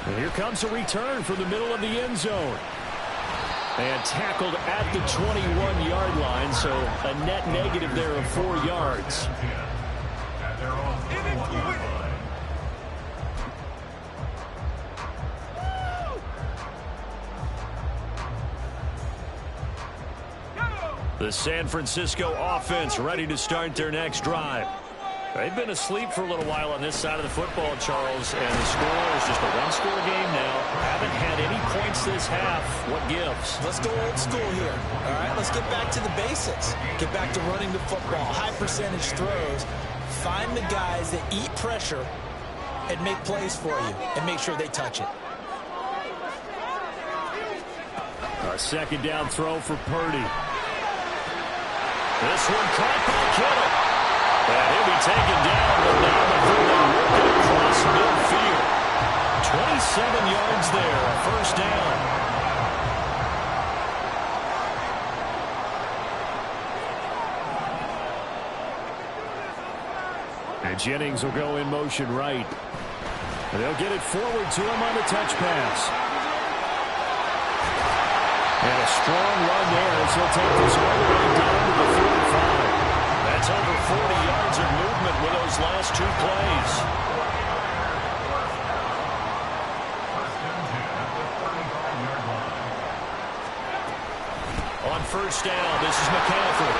And here comes a return from the middle of the end zone. And tackled at the 21-yard line, so a net negative there of 4 yards. The San Francisco offense ready to start their next drive. They've been asleep for a little while on this side of the football, Charles, and the score is just a 1-score game now. Haven't had any points this half. What gives? Let's go old school here. All right, let's get back to the basics. Get back to running the football, high percentage throws. Find the guys that eat pressure and make plays for you and make sure they touch it. A 2nd down throw for Purdy. This one caught by Kittle. And he'll be taken down, but now before they work it across midfield. 27 yards there, a 1st down. And Jennings will go in motion right. And they'll get it forward to him on the touch pass. And a strong run there as he'll take this all the way down to the 45. That's over 40 yards of movement with those last 2 plays. On 1st down, this is McCaffrey.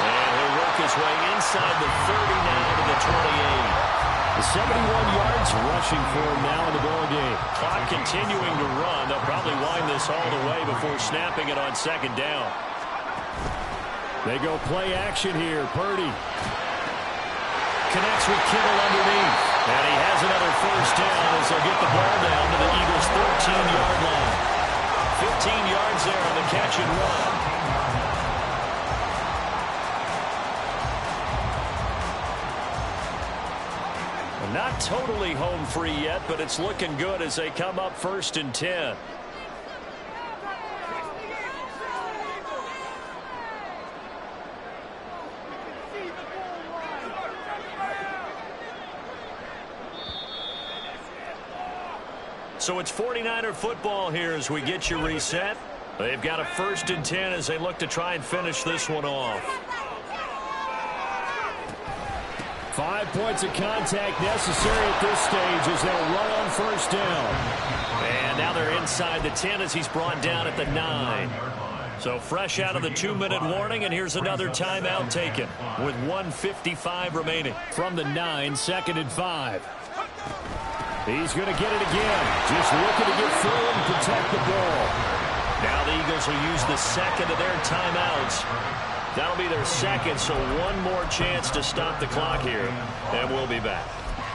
And he'll work his way inside the 30 now to the 28. The 71 yards rushing for him now in the ball game. Clock continuing to run. They'll probably wind this all the way before snapping it on 2nd down. They go play action here. Purdy connects with Kittle underneath. And he has another 1st down as they'll get the ball down to the Eagles' 13-yard line. 15 yards there on the catch and run. Not totally home free yet, but it's looking good as they come up 1st and 10. So it's 49er football here as we get you reset. They've got a 1st and 10 as they look to try and finish this one off. 5 points of contact necessary at this stage as they'll run on 1st down. And now they're inside the 10 as he's brought down at the 9. So fresh out of the 2-minute warning, and here's another timeout taken with 1:55 remaining. From the 9, 2nd and 5. He's going to get it again. Just looking to get full and protect the ball. Now Eagles will use the second of their timeouts. That'll be their second, so one more chance to stop the clock here, and we'll be back.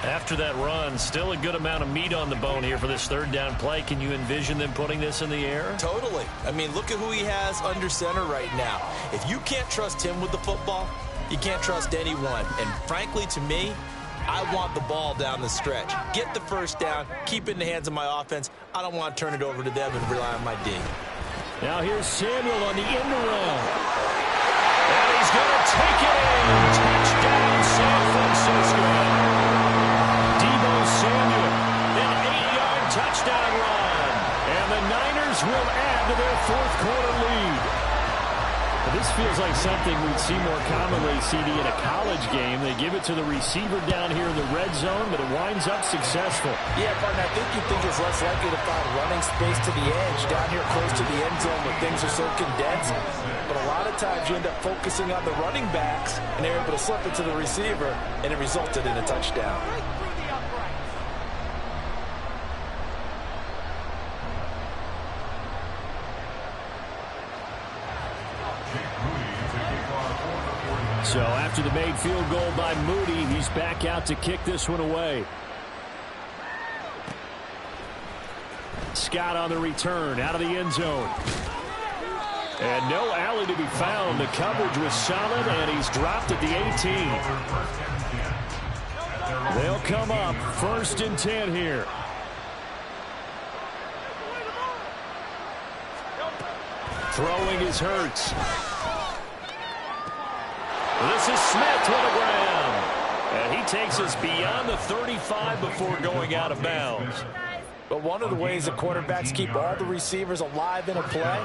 After that run, still a good amount of meat on the bone here for this third down play. Can you envision them putting this in the air? Totally. I mean, look at who he has under center right now. If you can't trust him with the football, you can't trust anyone. And frankly, to me, I want the ball down the stretch. Get the first down, keep it in the hands of my offense. I don't want to turn it over to them and rely on my D. Now here's Samuel on the end around. And he's going to take it in. Touchdown, San Francisco. Deebo Samuel, an 8-yard touchdown run. And the Niners will add to their fourth quarter lead. This feels like something we'd see more commonly, CD, in a college game. They give it to the receiver down here in the red zone, but it winds up successful. Yeah, partner, I think you think it's less likely to find running space to the edge down here close to the end zone where things are so condensed. But a lot of times you end up focusing on the running backs, and they're able to slip it to the receiver, and it resulted in a touchdown. So after the made field goal by Moody, he's back out to kick this one away. Scott on the return, out of the end zone. And no alley to be found. The coverage was solid, and he's dropped at the 18. They'll come up 1st and 10 here. Throwing is Hurts. This is Smith to the ground. And he takes us beyond the 35 before going out of bounds. But one of the ways that quarterbacks keep all the receivers alive in a play,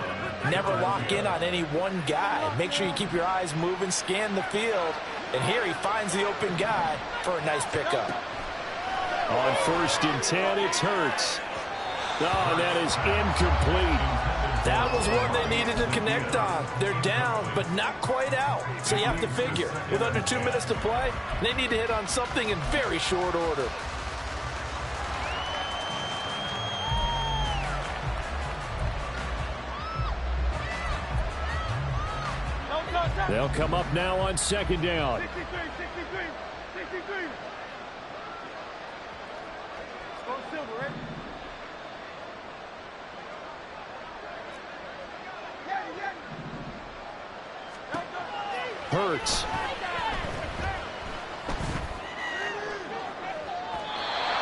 never lock in on any one guy. Make sure you keep your eyes moving, scan the field. And here he finds the open guy for a nice pickup. On 1st and 10, it's Hurts. Oh, and that is incomplete. That was one they needed to connect on. They're down, but not quite out. So you have to figure, with under 2 minutes to play, they need to hit on something in very short order. They'll come up now on 2nd down. 63. Go Silver, right? Hurts.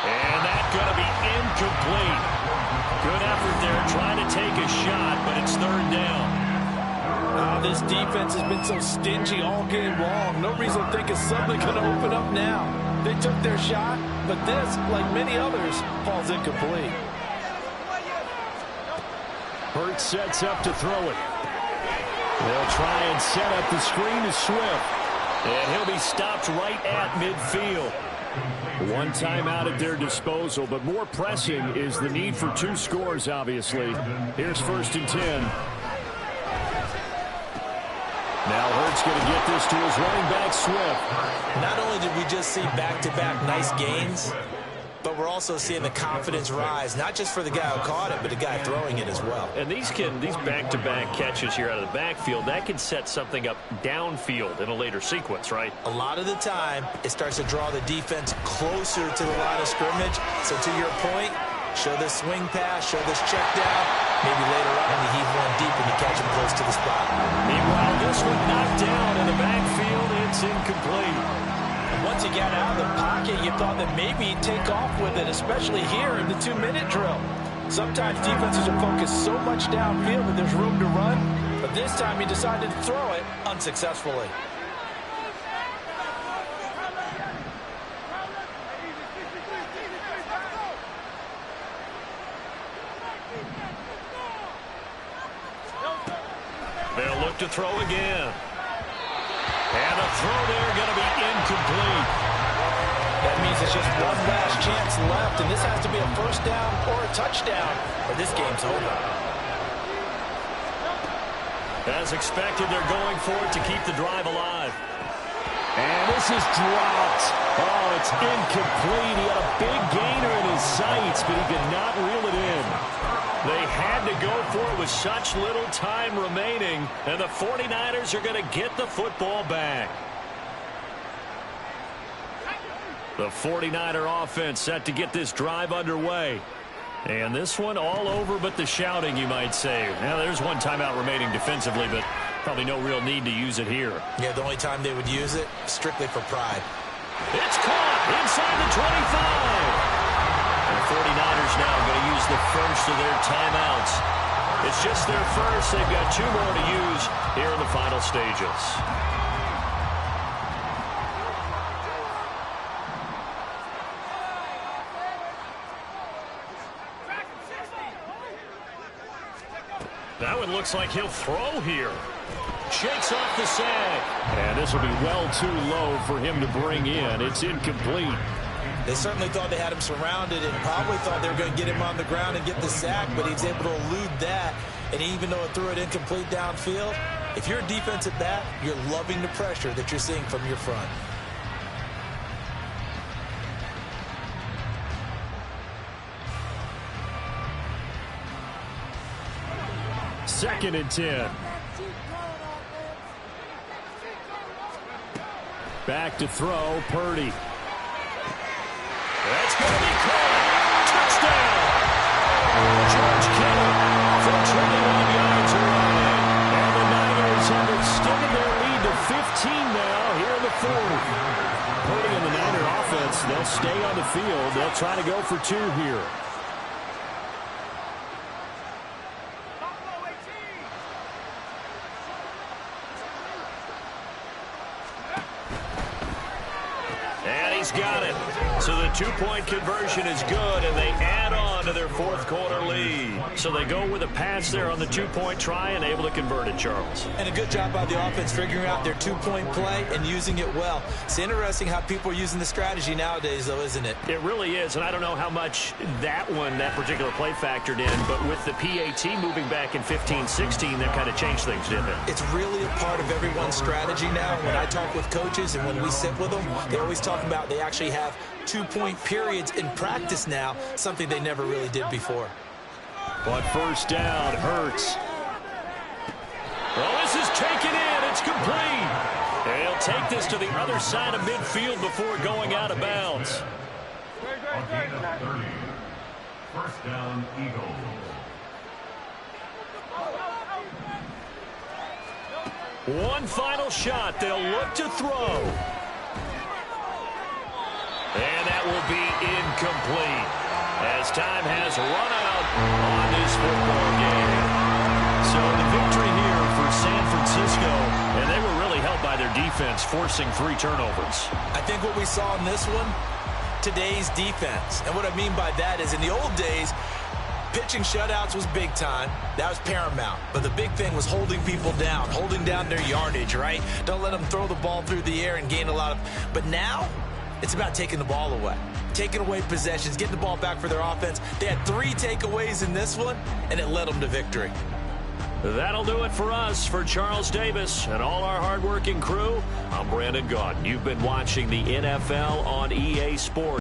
And that's going to be incomplete. Good effort there trying to take a shot, but it's 3rd down. This defense has been so stingy all game long. No reason to think it's suddenly going to open up now. They took their shot, but this, like many others, falls incomplete. Hurts sets up to throw it. They'll try and set up the screen to Swift. And he'll be stopped right at midfield. One timeout at their disposal, but more pressing is the need for 2 scores, obviously. Here's 1st and 10. Now Hurts going to get this to his running back, Swift. Not only did we just see back-to-back nice gains, but we're also seeing the confidence rise, not just for the guy who caught it, but the guy throwing it as well. And these back-to-back catches here out of the backfield, that can set something up downfield in a later sequence, right? A lot of the time, it starts to draw the defense closer to the line of scrimmage. So to your point, show this swing pass, show this check down. Maybe later on you heave one deep and you catch him close to the spot. Meanwhile, this one knocked down in the backfield. It's incomplete. Once he got out of the pocket, you thought that maybe he'd take off with it, especially here in the 2-minute drill. Sometimes defenses are focused so much downfield that there's room to run, but this time he decided to throw it unsuccessfully. They'll look to throw again. And a throw there going to be incomplete. That means it's just one last chance left, and this has to be a 1st down or a touchdown, or this game's over. As expected, they're going for it to keep the drive alive. And this is dropped. Oh, it's incomplete. He had a big gainer in his sights, but he could not reel it in. They had to go for it with such little time remaining, and the 49ers are going to get the football back. The 49er offense set to get this drive underway. And this one all over but the shouting, you might say. Now, there's one timeout remaining defensively, but probably no real need to use it here. Yeah, the only time they would use it, strictly for pride. It's caught inside the 25. The 49ers now going to use the first of their timeouts. It's just their first. They've got 2 more to use here in the final stages. That one looks like he'll throw here. Shakes off the sack. And this will be well too low for him to bring in. It's incomplete. They certainly thought they had him surrounded and probably thought they were going to get him on the ground and get the sack, but he was able to elude that. And even though it threw it incomplete downfield, if you're a defensive back, you're loving the pressure that you're seeing from your front. Second and 10. Back to throw, Purdy. That's going to be caught. Touchdown. George Kittle for 21 yards away. And the Niners have extended their lead to 15 now here in the fourth. Purdy and the Niner offense, they'll stay on the field. They'll try to go for 2 here. And he's got it. So the 2-point conversion is good, and they add on to their fourth-quarter lead. So they go with a pass there on the 2-point try and able to convert it, Charles. And a good job by the offense figuring out their 2-point play and using it well. It's interesting how people are using the strategy nowadays, though, isn't it? It really is, and I don't know how much that particular play factored in, but with the PAT moving back in 15-16, that kind of changed things, didn't it? It's really a part of everyone's strategy now. When I talk with coaches and when we sit with them, they always talk about they actually have 2-point periods in practice now, something they never really did before. But first down, Hurts. Well, this is taken in. It's complete. And he'll take this to the other side of midfield before going out of bounds. On gain of 30. First down, Eagles. One final shot. They'll look to throw. And that will be incomplete as time has run out on this football game. So the victory here for San Francisco, and they were really helped by their defense, forcing 3 turnovers. I think what we saw in this one, today's defense. And what I mean by that is in the old days, pitching shutouts was big time. That was paramount. But the big thing was holding people down, holding down their yardage, right? Don't let them throw the ball through the air and gain a lot of... But now, it's about taking the ball away, taking away possessions, getting the ball back for their offense. They had 3 takeaways in this one, and it led them to victory. That'll do it for us. For Charles Davis and all our hardworking crew, I'm Brandon Gaudin. You've been watching the NFL on EA Sports.